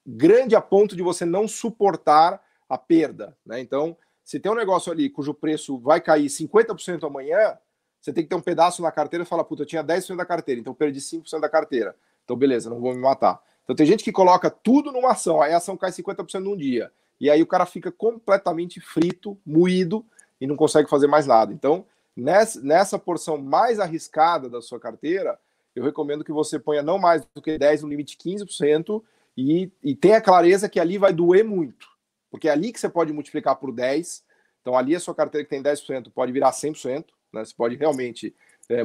Speaker 2: grande a ponto de você não suportar a perda. Né? Então, se tem um negócio ali cujo preço vai cair 50% amanhã, você tem que ter um pedaço na carteira e falar, puta, eu tinha 10% da carteira, então eu perdi 5% da carteira. Então, beleza, não vou me matar. Então, tem gente que coloca tudo numa ação, aí a ação cai 50% num dia. E aí o cara fica completamente frito, moído, e não consegue fazer mais nada. Então, nessa porção mais arriscada da sua carteira, eu recomendo que você ponha não mais do que 10%, no limite 15%, e tenha clareza que ali vai doer muito. Porque é ali que você pode multiplicar por 10. Então, ali a sua carteira que tem 10% pode virar 100%. Né? Você pode realmente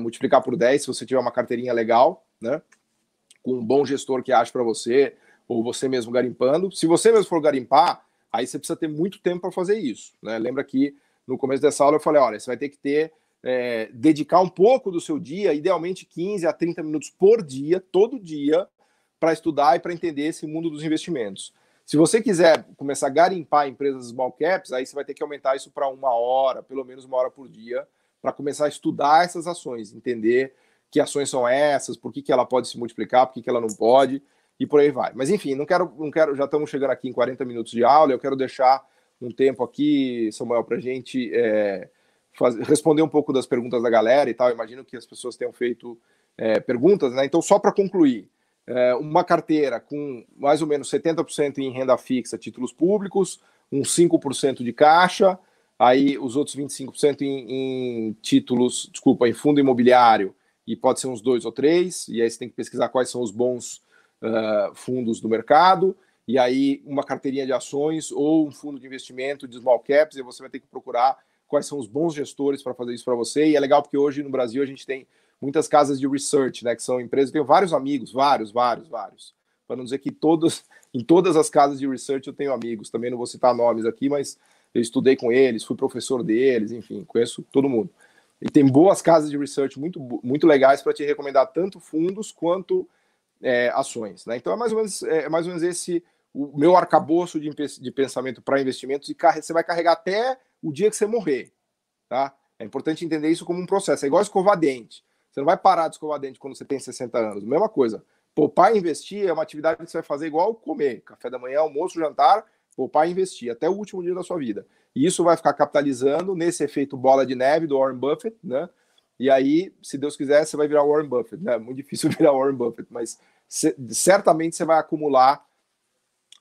Speaker 2: multiplicar por 10 se você tiver uma carteirinha legal, né? Com um bom gestor que ache para você, ou você mesmo garimpando. Se você mesmo for garimpar, aí você precisa ter muito tempo para fazer isso. Né? Lembra que no começo dessa aula eu falei, olha, você vai ter que dedicar um pouco do seu dia, idealmente 15 a 30 minutos por dia, todo dia, para estudar e para entender esse mundo dos investimentos. Se você quiser começar a garimpar empresas small caps, aí você vai ter que aumentar isso para 1 hora, pelo menos 1 hora por dia, para começar a estudar essas ações, entender que ações são essas, por que ela pode se multiplicar, por que ela não pode, e por aí vai. Mas enfim, não quero, já estamos chegando aqui em 40 minutos de aula, eu quero deixar um tempo aqui, Samuel, para a gente responder um pouco das perguntas da galera e tal. Imagino que as pessoas tenham feito perguntas, né? Então, só para concluir, uma carteira com mais ou menos 70% em renda fixa, títulos públicos, uns 5% de caixa, aí os outros 25% em títulos, desculpa, em fundo imobiliário, e pode ser uns 2 ou 3, e aí você tem que pesquisar quais são os bons fundos do mercado, e aí uma carteirinha de ações ou um fundo de investimento de small caps, e você vai ter que procurar quais são os bons gestores para fazer isso para você. E é legal porque hoje no Brasil a gente tem muitas casas de research, né, que são empresas, eu tenho vários amigos, vários, para não dizer que em todas as casas de research eu tenho amigos, também não vou citar nomes aqui, mas eu estudei com eles, fui professor deles, enfim, conheço todo mundo. E tem boas casas de research muito, muito legais para te recomendar tanto fundos quanto ações, né? Então é mais ou menos esse o meu arcabouço de pensamento para investimentos, e você vai carregar até o dia que você morrer, tá? É importante entender isso como um processo. É igual escovar dente. Você não vai parar de escovar dente quando você tem 60 anos. Mesma coisa. Poupar e investir é uma atividade que você vai fazer igual comer. Café da manhã, almoço, jantar, poupar e investir até o último dia da sua vida. E isso vai ficar capitalizando nesse efeito bola de neve do Warren Buffett, né? E aí, se Deus quiser, você vai virar Warren Buffett, né? É muito difícil virar Warren Buffett, mas certamente você vai acumular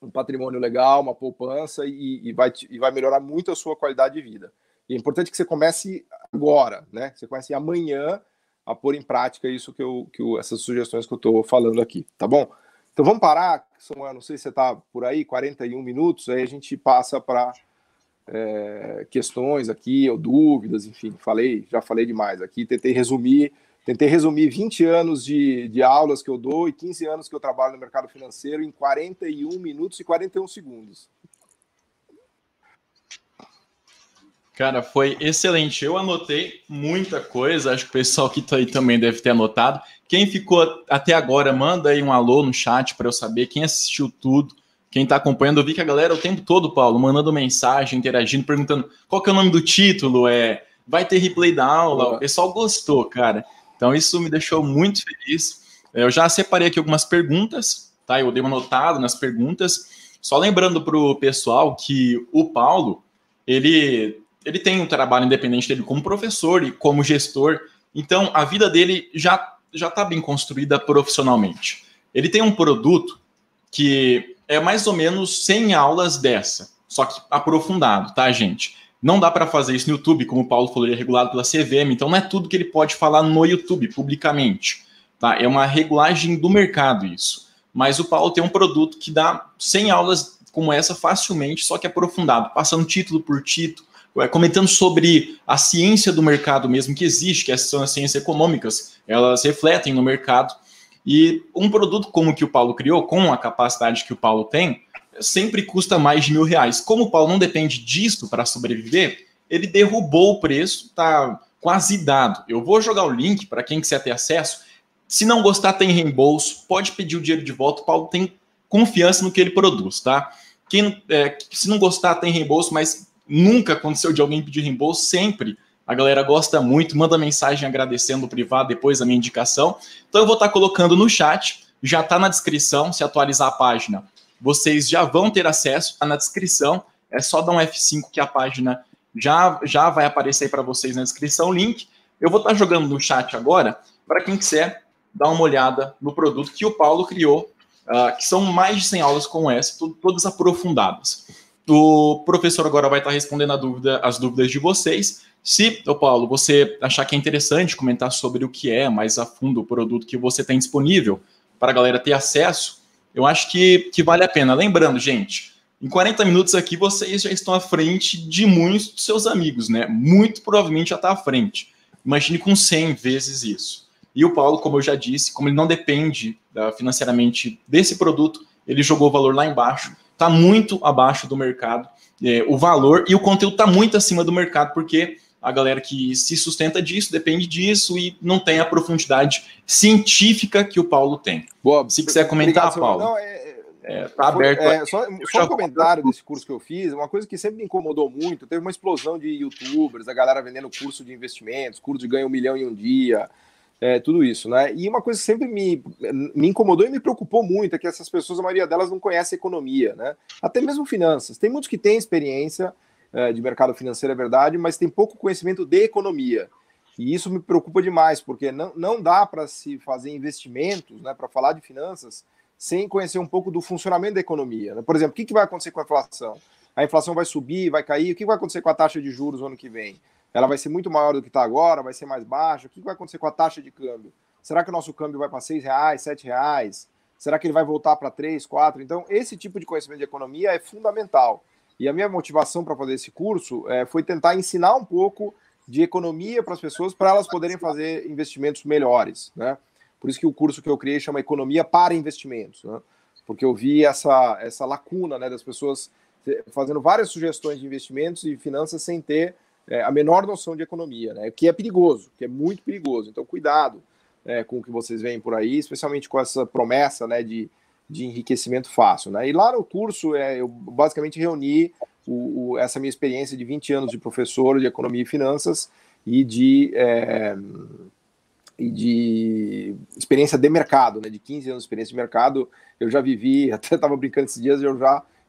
Speaker 2: um patrimônio legal, uma poupança e vai melhorar muito a sua qualidade de vida. E é importante que você comece agora, né? Que você comece amanhã a pôr em prática isso essas sugestões que eu estou falando aqui, tá bom? Então vamos parar, Samuel, não sei se você está por aí, 41 minutos, aí a gente passa para questões aqui, ou dúvidas, enfim, já falei demais aqui, tentei resumir 20 anos de aulas que eu dou e 15 anos que eu trabalho no mercado financeiro em 41 minutos e 41 segundos.
Speaker 1: Cara, foi excelente. Eu anotei muita coisa, acho que o pessoal que está aí também deve ter anotado. Quem ficou até agora, manda aí um alô no chat para eu saber quem assistiu tudo, quem está acompanhando. Eu vi que a galera o tempo todo, Paulo, mandando mensagem, interagindo, perguntando qual que é o nome do título, vai ter replay da aula. O pessoal gostou, cara. Então isso me deixou muito feliz. Eu já separei aqui algumas perguntas, tá? Eu dei uma anotada nas perguntas. Só lembrando para o pessoal que o Paulo, ele tem um trabalho independente dele como professor e como gestor, então a vida dele já está bem construída profissionalmente. Ele tem um produto que é mais ou menos 100 aulas dessa, só que aprofundado, tá, gente? Não dá para fazer isso no YouTube, como o Paulo falou, ele é regulado pela CVM, então não é tudo que ele pode falar no YouTube, publicamente. Tá? É uma regulagem do mercado isso. Mas o Paulo tem um produto que dá 100 aulas como essa facilmente, só que aprofundado, passando título por título, comentando sobre a ciência do mercado mesmo que existe, que são as ciências econômicas, elas refletem no mercado. E um produto como o que o Paulo criou, com a capacidade que o Paulo tem, sempre custa mais de R$1.000. Como o Paulo não depende disso para sobreviver, ele derrubou o preço, tá quase dado. Eu vou jogar o link para quem quiser ter acesso. Se não gostar, tem reembolso, pode pedir o dinheiro de volta. O Paulo tem confiança no que ele produz, tá? Se não gostar, tem reembolso, mas nunca aconteceu de alguém pedir reembolso, sempre. A galera gosta muito, manda mensagem agradecendo o privado depois da minha indicação. Então eu vou estar colocando no chat, já está na descrição, se atualizar a página, vocês já vão ter acesso, está na descrição, é só dar um F5 que a página já vai aparecer para vocês na descrição, o link. Eu vou estar jogando no chat agora, para quem quiser dar uma olhada no produto que o Paulo criou, que são mais de 100 aulas como essa, todas aprofundadas. O professor agora vai estar respondendo as dúvidas de vocês. Se, Paulo, você achar que é interessante comentar sobre o que é mais a fundo o produto que você tem disponível para a galera ter acesso, eu acho que vale a pena. Lembrando, gente, em 40 minutos aqui vocês já estão à frente de muitos dos seus amigos, né? Muito provavelmente já está à frente. Imagine com 100 vezes isso. E o Paulo, como eu já disse, como ele não depende financeiramente desse produto, ele jogou o valor lá embaixo. Está muito abaixo do mercado, o valor, e o conteúdo está muito acima do mercado, porque a galera que se sustenta disso, depende disso, e não tem a profundidade científica que o Paulo tem.
Speaker 2: Boa,
Speaker 1: se quiser comentar,
Speaker 2: obrigado,
Speaker 1: Paulo, tá aberto.
Speaker 2: Só um comentário desse curso que eu fiz, uma coisa que sempre me incomodou muito, teve uma explosão de youtubers, a galera vendendo curso de investimentos, curso de ganha 1 milhão em um dia, tudo isso, né? E uma coisa que sempre me incomodou e me preocupou muito é que essas pessoas, a maioria delas não conhece economia, né? Até mesmo finanças. Tem muitos que têm experiência de mercado financeiro, é verdade, mas tem pouco conhecimento de economia. E isso me preocupa demais, porque não dá para se fazer investimentos, né, para falar de finanças, sem conhecer um pouco do funcionamento da economia, né? Por exemplo, o que vai acontecer com a inflação? A inflação vai subir, vai cair? O que vai acontecer com a taxa de juros no ano que vem? Ela vai ser muito maior do que está agora? Vai ser mais baixa? O que vai acontecer com a taxa de câmbio? Será que o nosso câmbio vai para R$6, R$7? Será que ele vai voltar para 3, 4? Então, esse tipo de conhecimento de economia é fundamental. E a minha motivação para fazer esse curso foi tentar ensinar um pouco de economia para as pessoas, para elas poderem fazer investimentos melhores, né? Por isso que o curso que eu criei chama Economia para Investimentos, né? Porque eu vi essa lacuna, né, das pessoas fazendo várias sugestões de investimentos e finanças sem ter a menor noção de economia, né? Que é perigoso, que é muito perigoso. Então, cuidado com o que vocês veem por aí, especialmente com essa promessa, né, de enriquecimento fácil, né? E lá no curso eu basicamente reuni essa minha experiência de 20 anos de professor de economia e finanças e de experiência de mercado, né? De 15 anos de experiência de mercado. Eu já vivi, até estava brincando esses dias,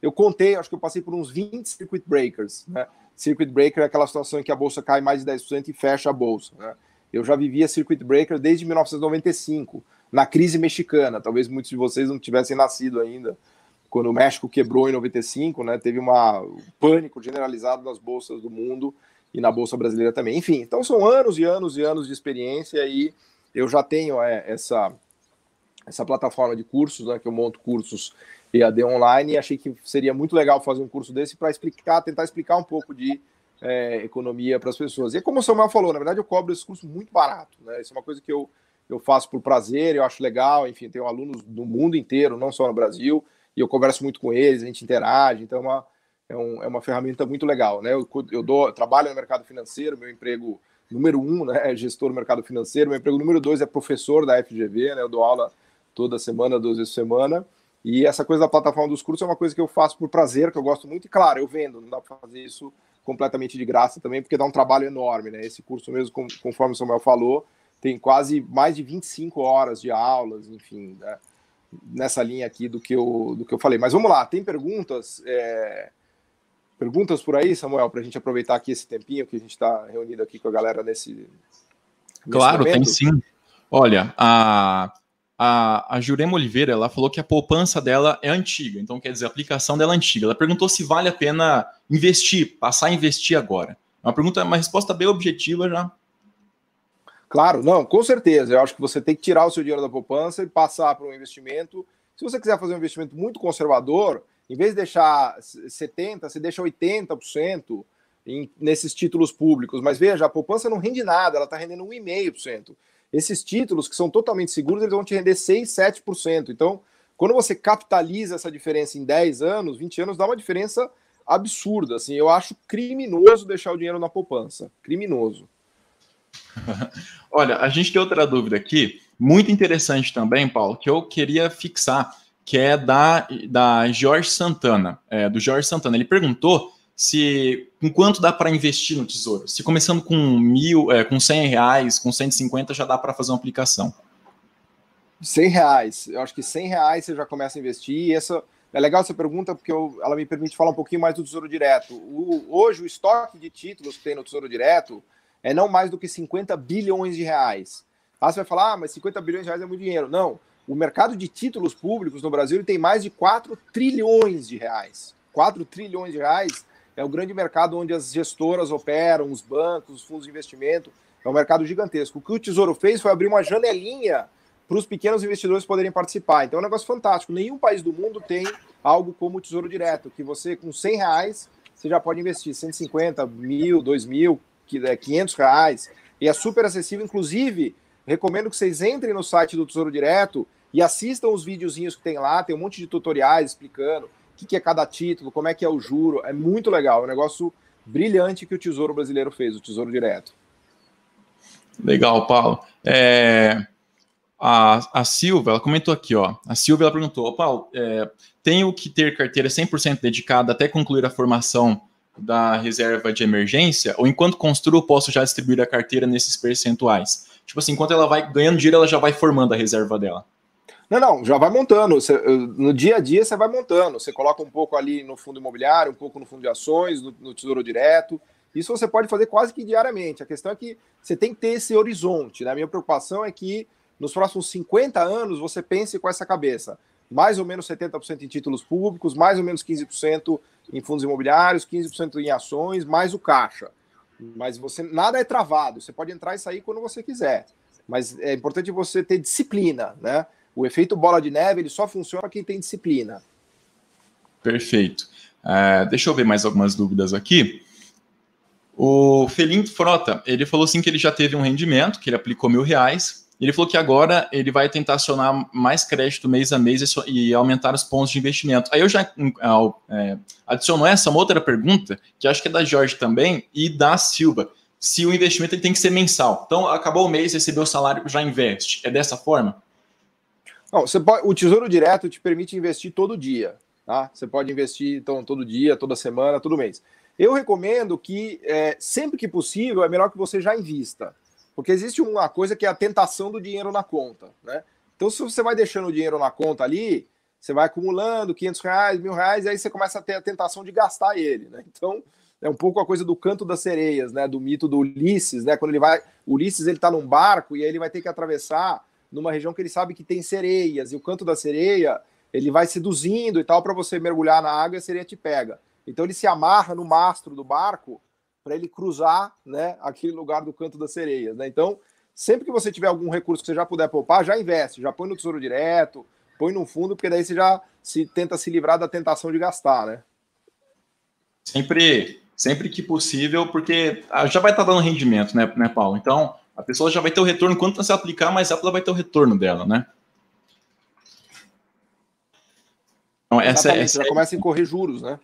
Speaker 2: eu contei, acho que eu passei por uns 20 circuit breakers, né? Circuit breaker é aquela situação em que a bolsa cai mais de 10% e fecha a bolsa, né? Eu já vivia circuit breaker desde 1995, na crise mexicana. Talvez muitos de vocês não tivessem nascido ainda, quando o México quebrou em 95, né? Teve um pânico generalizado nas bolsas do mundo e na bolsa brasileira também. Enfim, então são anos e anos e anos de experiência e eu já tenho essa plataforma de cursos, né? Que eu monto cursos EAD online, e achei que seria muito legal fazer um curso desse para tentar explicar um pouco de economia para as pessoas. E como o Samuel falou, na verdade eu cobro esse curso muito barato, né? Isso é uma coisa que eu faço por prazer, eu acho legal, enfim, tenho alunos do mundo inteiro, não só no Brasil, e eu converso muito com eles, a gente interage, então é uma ferramenta muito legal, né? Eu trabalho no mercado financeiro, meu emprego número 1, né, é gestor do mercado financeiro, meu emprego número 2 é professor da FGV, né? Eu dou aula toda semana, 2 vezes por semana. E essa coisa da plataforma dos cursos é uma coisa que eu faço por prazer, que eu gosto muito, e claro, eu vendo, não dá para fazer isso completamente de graça também, porque dá um trabalho enorme, né? Esse curso mesmo, conforme o Samuel falou, tem quase mais de 25 horas de aulas, enfim, né? Nessa linha aqui do que eu falei. Mas vamos lá, tem perguntas? Perguntas por aí, Samuel, para a gente aproveitar aqui esse tempinho que a gente está reunido aqui com a galera nesse
Speaker 1: claro,
Speaker 2: momento?
Speaker 1: Tem sim. Olha, a Jurema Oliveira, ela falou que a poupança dela é antiga, então quer dizer, a aplicação dela é antiga. Ela perguntou se vale a pena investir, passar a investir agora. Uma resposta bem objetiva já.
Speaker 2: Claro, não, com certeza. Eu acho que você tem que tirar o seu dinheiro da poupança e passar para um investimento. Se você quiser fazer um investimento muito conservador, em vez de deixar 70%, você deixa 80% nesses títulos públicos. Mas veja, a poupança não rende nada, ela está rendendo 1,5%. Esses títulos, que são totalmente seguros, eles vão te render 6%, 7%. Então, quando você capitaliza essa diferença em 10 anos, 20 anos, dá uma diferença absurda. Assim, eu acho criminoso deixar o dinheiro na poupança. Criminoso.
Speaker 1: Olha, a gente tem outra dúvida aqui, muito interessante também, Paulo, que eu queria fixar, que é da Jorge Santana, do Jorge Santana. Ele perguntou com quanto dá para investir no Tesouro. Se começando com com R$100, com 150, já dá para fazer uma aplicação.
Speaker 2: R$100. Eu acho que R$100 você já começa a investir. E é legal essa pergunta, porque ela me permite falar um pouquinho mais do Tesouro Direto. Hoje, o estoque de títulos que tem no Tesouro Direto é não mais do que 50 bilhões de reais. Você vai falar, mas 50 bilhões de reais é muito dinheiro. Não. O mercado de títulos públicos no Brasil ele tem mais de 4 trilhões de reais. 4 trilhões de reais é o grande mercado onde as gestoras operam, os bancos, os fundos de investimento. É um mercado gigantesco. O que o Tesouro fez foi abrir uma janelinha para os pequenos investidores poderem participar. Então é um negócio fantástico. Nenhum país do mundo tem algo como o Tesouro Direto, que você, com R$100, você já pode investir 150, 1.000, 2.000, R$500. E é super acessível. Inclusive, recomendo que vocês entrem no site do Tesouro Direto e assistam os videozinhos que tem lá. Tem um monte de tutoriais explicando o que é cada título, como é que é o juro. É muito legal. É um negócio brilhante que o Tesouro Brasileiro fez, o Tesouro Direto.
Speaker 1: Legal, Paulo. A Silvia, ela comentou aqui, ó. A Silvia, ela perguntou, Paulo, tenho que ter carteira 100% dedicada até concluir a formação da reserva de emergência? Ou enquanto construo, posso já distribuir a carteira nesses percentuais? Tipo assim, enquanto ela vai ganhando dinheiro, ela já vai formando a reserva dela.
Speaker 2: Não, já vai montando. No dia a dia você vai montando. Você coloca um pouco ali no fundo imobiliário, um pouco no fundo de ações, no Tesouro Direto. Isso você pode fazer quase que diariamente. A questão é que você tem que ter esse horizonte, né? A minha preocupação é que nos próximos 50 anos você pense com essa cabeça. Mais ou menos 70% em títulos públicos, mais ou menos 15% em fundos imobiliários, 15% em ações, mais o caixa. Mas nada é travado. Você pode entrar e sair quando você quiser. Mas é importante você ter disciplina, né? O efeito bola de neve ele só funciona para quem tem disciplina.
Speaker 1: Perfeito. Deixa eu ver mais algumas dúvidas aqui. O Felim Frota, ele falou assim que ele já teve um rendimento, que ele aplicou R$1.000. Ele falou que agora ele vai tentar acionar mais crédito mês a mês e aumentar os pontos de investimento. Aí eu já adiciono uma outra pergunta, que acho que é da Jorge também, e da Silva. Se o investimento ele tem que ser mensal. Então, acabou o mês, recebeu o salário, já investe. É dessa forma?
Speaker 2: Não, o Tesouro Direto te permite investir todo dia. Tá? Você pode investir então, todo dia, toda semana, todo mês. Eu recomendo que, sempre que possível, é melhor que você já invista. Porque existe uma coisa que é a tentação do dinheiro na conta. Né? Então, se você vai deixando o dinheiro na conta ali, você vai acumulando R$500, R$1.000, e aí você começa a ter a tentação de gastar ele. Né? Então, é um pouco a coisa do canto das sereias, né? Do mito do Ulisses. Né? Quando o Ulisses está num barco e aí ele vai ter que atravessar numa região que ele sabe que tem sereias. E o canto da sereia, ele vai seduzindo e tal, para você mergulhar na água e a sereia te pega. Então, ele se amarra no mastro do barco para ele cruzar, né, aquele lugar do canto das sereias, né? Então, sempre que você tiver algum recurso que você já puder poupar, já investe, já põe no Tesouro Direto, põe no fundo, porque daí você já tenta se livrar da tentação de gastar, né?
Speaker 1: Sempre que possível, porque já vai estar dando rendimento, né, Paulo? Então, a pessoa já vai ter o retorno, quanto você aplicar, mais ela vai ter o retorno dela, né? Então,
Speaker 2: já começa a incorrer juros, né?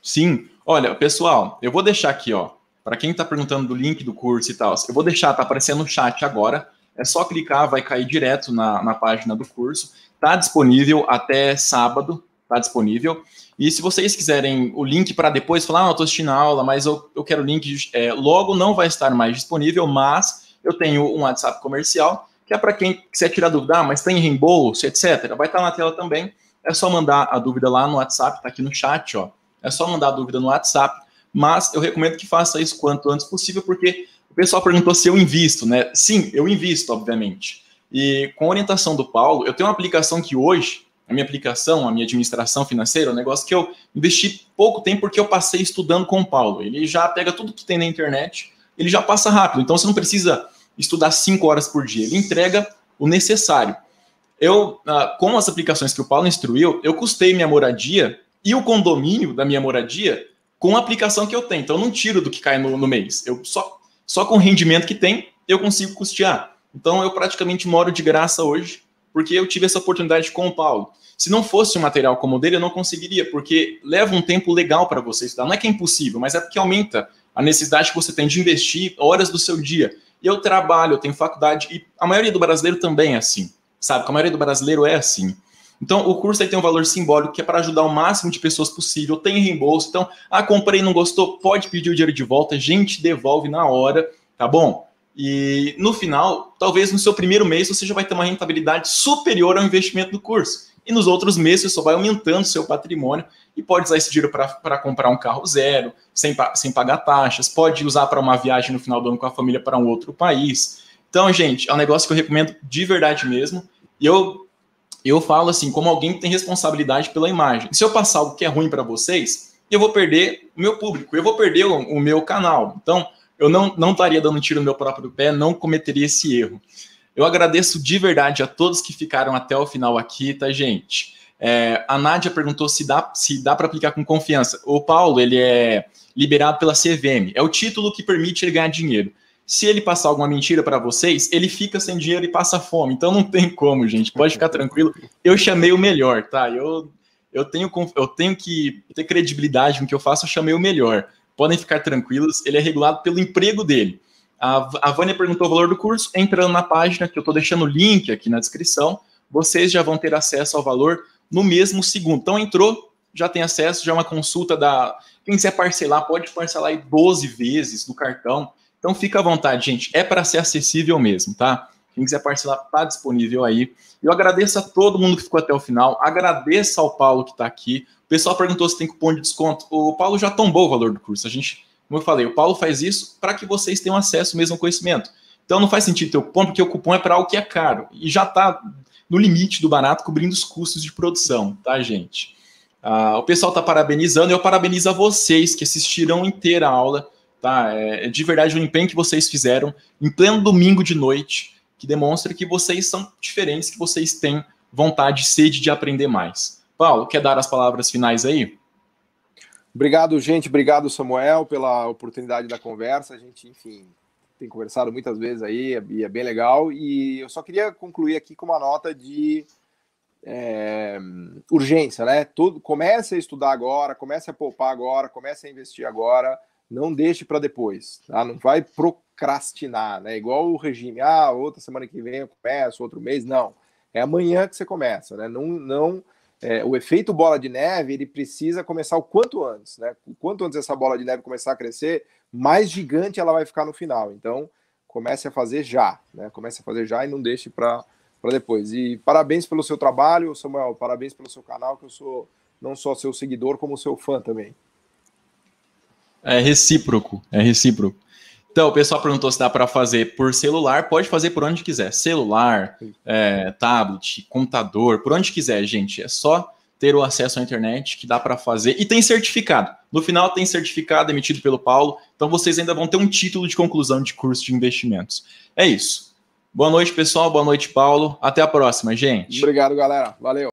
Speaker 1: Sim. Olha, pessoal, eu vou deixar aqui, ó, para quem está perguntando do link do curso e tal, eu vou deixar, tá aparecendo no chat agora, é só clicar, vai cair direto na página do curso, tá disponível até sábado, tá disponível, e se vocês quiserem o link para depois falar, eu estou assistindo a aula, mas eu quero o link, logo não vai estar mais disponível, mas eu tenho um WhatsApp comercial, que é para quem quiser tirar dúvida, mas tem reembolso, etc., vai estar na tela também, é só mandar a dúvida lá no WhatsApp, tá aqui no chat, ó. É só mandar a dúvida no WhatsApp, mas eu recomendo que faça isso quanto antes possível, porque o pessoal perguntou se eu invisto, né? Sim, eu invisto, obviamente. E com a orientação do Paulo, eu tenho uma aplicação que hoje, a minha aplicação, a minha administração financeira, é um negócio que eu investi pouco tempo porque eu passei estudando com o Paulo. Ele já pega tudo que tem na internet, ele já passa rápido, então você não precisa estudar 5 horas por dia, ele entrega o necessário. Eu, com as aplicações que o Paulo instruiu, eu custei minha moradia e o condomínio da minha moradia com a aplicação que eu tenho. Então, eu não tiro do que cai no mês. Eu só com o rendimento que tem, eu consigo custear. Então, eu praticamente moro de graça hoje, porque eu tive essa oportunidade com o Paulo. Se não fosse um material como o dele, eu não conseguiria, porque leva um tempo legal para você estudar. Não é que é impossível, mas é porque aumenta a necessidade que você tem de investir horas do seu dia. E eu trabalho, eu tenho faculdade, e a maioria do brasileiro também é assim. Sabe? A maioria do brasileiro é assim. Então, o curso aí tem um valor simbólico que é para ajudar o máximo de pessoas possível, tem reembolso. Então, comprei e não gostou, pode pedir o dinheiro de volta, a gente devolve na hora, tá bom? E no final, talvez no seu primeiro mês, você já vai ter uma rentabilidade superior ao investimento do curso. E nos outros meses, você só vai aumentando seu patrimônio e pode usar esse dinheiro para comprar um carro zero, sem pagar taxas, pode usar para uma viagem no final do ano com a família para um outro país. Então, gente, é um negócio que eu recomendo de verdade mesmo. E eu falo assim, como alguém que tem responsabilidade pela imagem. Se eu passar algo que é ruim para vocês, eu vou perder o meu público, eu vou perder o meu canal. Então, eu não estaria dando um tiro no meu próprio pé, não cometeria esse erro. Eu agradeço de verdade a todos que ficaram até o final aqui, tá, gente? A Nádia perguntou se dá para aplicar com confiança. O Paulo, ele é liberado pela CVM. É o título que permite ele ganhar dinheiro. Se ele passar alguma mentira para vocês, ele fica sem dinheiro e passa fome. Então não tem como, gente. Pode ficar tranquilo. Eu chamei o melhor, tá? Eu tenho que ter credibilidade no que eu faço, eu chamei o melhor. Podem ficar tranquilos, ele é regulado pelo emprego dele. A Vânia perguntou o valor do curso. Entrando na página, que eu estou deixando o link aqui na descrição, vocês já vão ter acesso ao valor no mesmo segundo. Então entrou, já tem acesso, já é uma consulta quem quiser parcelar, pode parcelar aí 12 vezes do cartão. Então fica à vontade, gente. É para ser acessível mesmo, tá? Quem quiser parcelar, está disponível aí. Eu agradeço a todo mundo que ficou até o final. Agradeço ao Paulo que está aqui. O pessoal perguntou se tem cupom de desconto. O Paulo já tombou o valor do curso. A gente, como eu falei, o Paulo faz isso para que vocês tenham acesso mesmo ao conhecimento. Então não faz sentido ter o cupom, porque o cupom é para algo que é caro. E já está no limite do barato, cobrindo os custos de produção, tá, gente? O pessoal está parabenizando. Eu parabenizo a vocês que assistiram inteira a aula. Tá? É de verdade o empenho que vocês fizeram em pleno domingo de noite, que demonstra que vocês são diferentes, que vocês têm vontade e sede de aprender mais. Paulo, quer dar as palavras finais aí?
Speaker 2: Obrigado, gente. Obrigado, Samuel, pela oportunidade da conversa. A gente, enfim, tem conversado muitas vezes aí, e é bem legal. E eu só queria concluir aqui com uma nota de urgência, né? Comece a estudar agora, comece a poupar agora, comece a investir agora. Não deixe para depois, tá? Não vai procrastinar, né? Igual o regime, outra semana que vem eu começo, outro mês, não. É amanhã que você começa, né? O efeito bola de neve, ele precisa começar o quanto antes, né? O quanto antes essa bola de neve começar a crescer, mais gigante ela vai ficar no final. Então, comece a fazer já, né? Comece a fazer já e não deixe para depois. E parabéns pelo seu trabalho, Samuel, parabéns pelo seu canal, que eu sou não só seu seguidor, como seu fã também.
Speaker 1: É recíproco, é recíproco. Então, o pessoal perguntou se dá para fazer por celular. Pode fazer por onde quiser. Celular, tablet, computador, por onde quiser, gente. É só ter o acesso à internet que dá para fazer. E tem certificado. No final tem certificado emitido pelo Paulo. Então, vocês ainda vão ter um título de conclusão de curso de investimentos. É isso. Boa noite, pessoal. Boa noite, Paulo. Até a próxima, gente.
Speaker 2: Obrigado, galera. Valeu.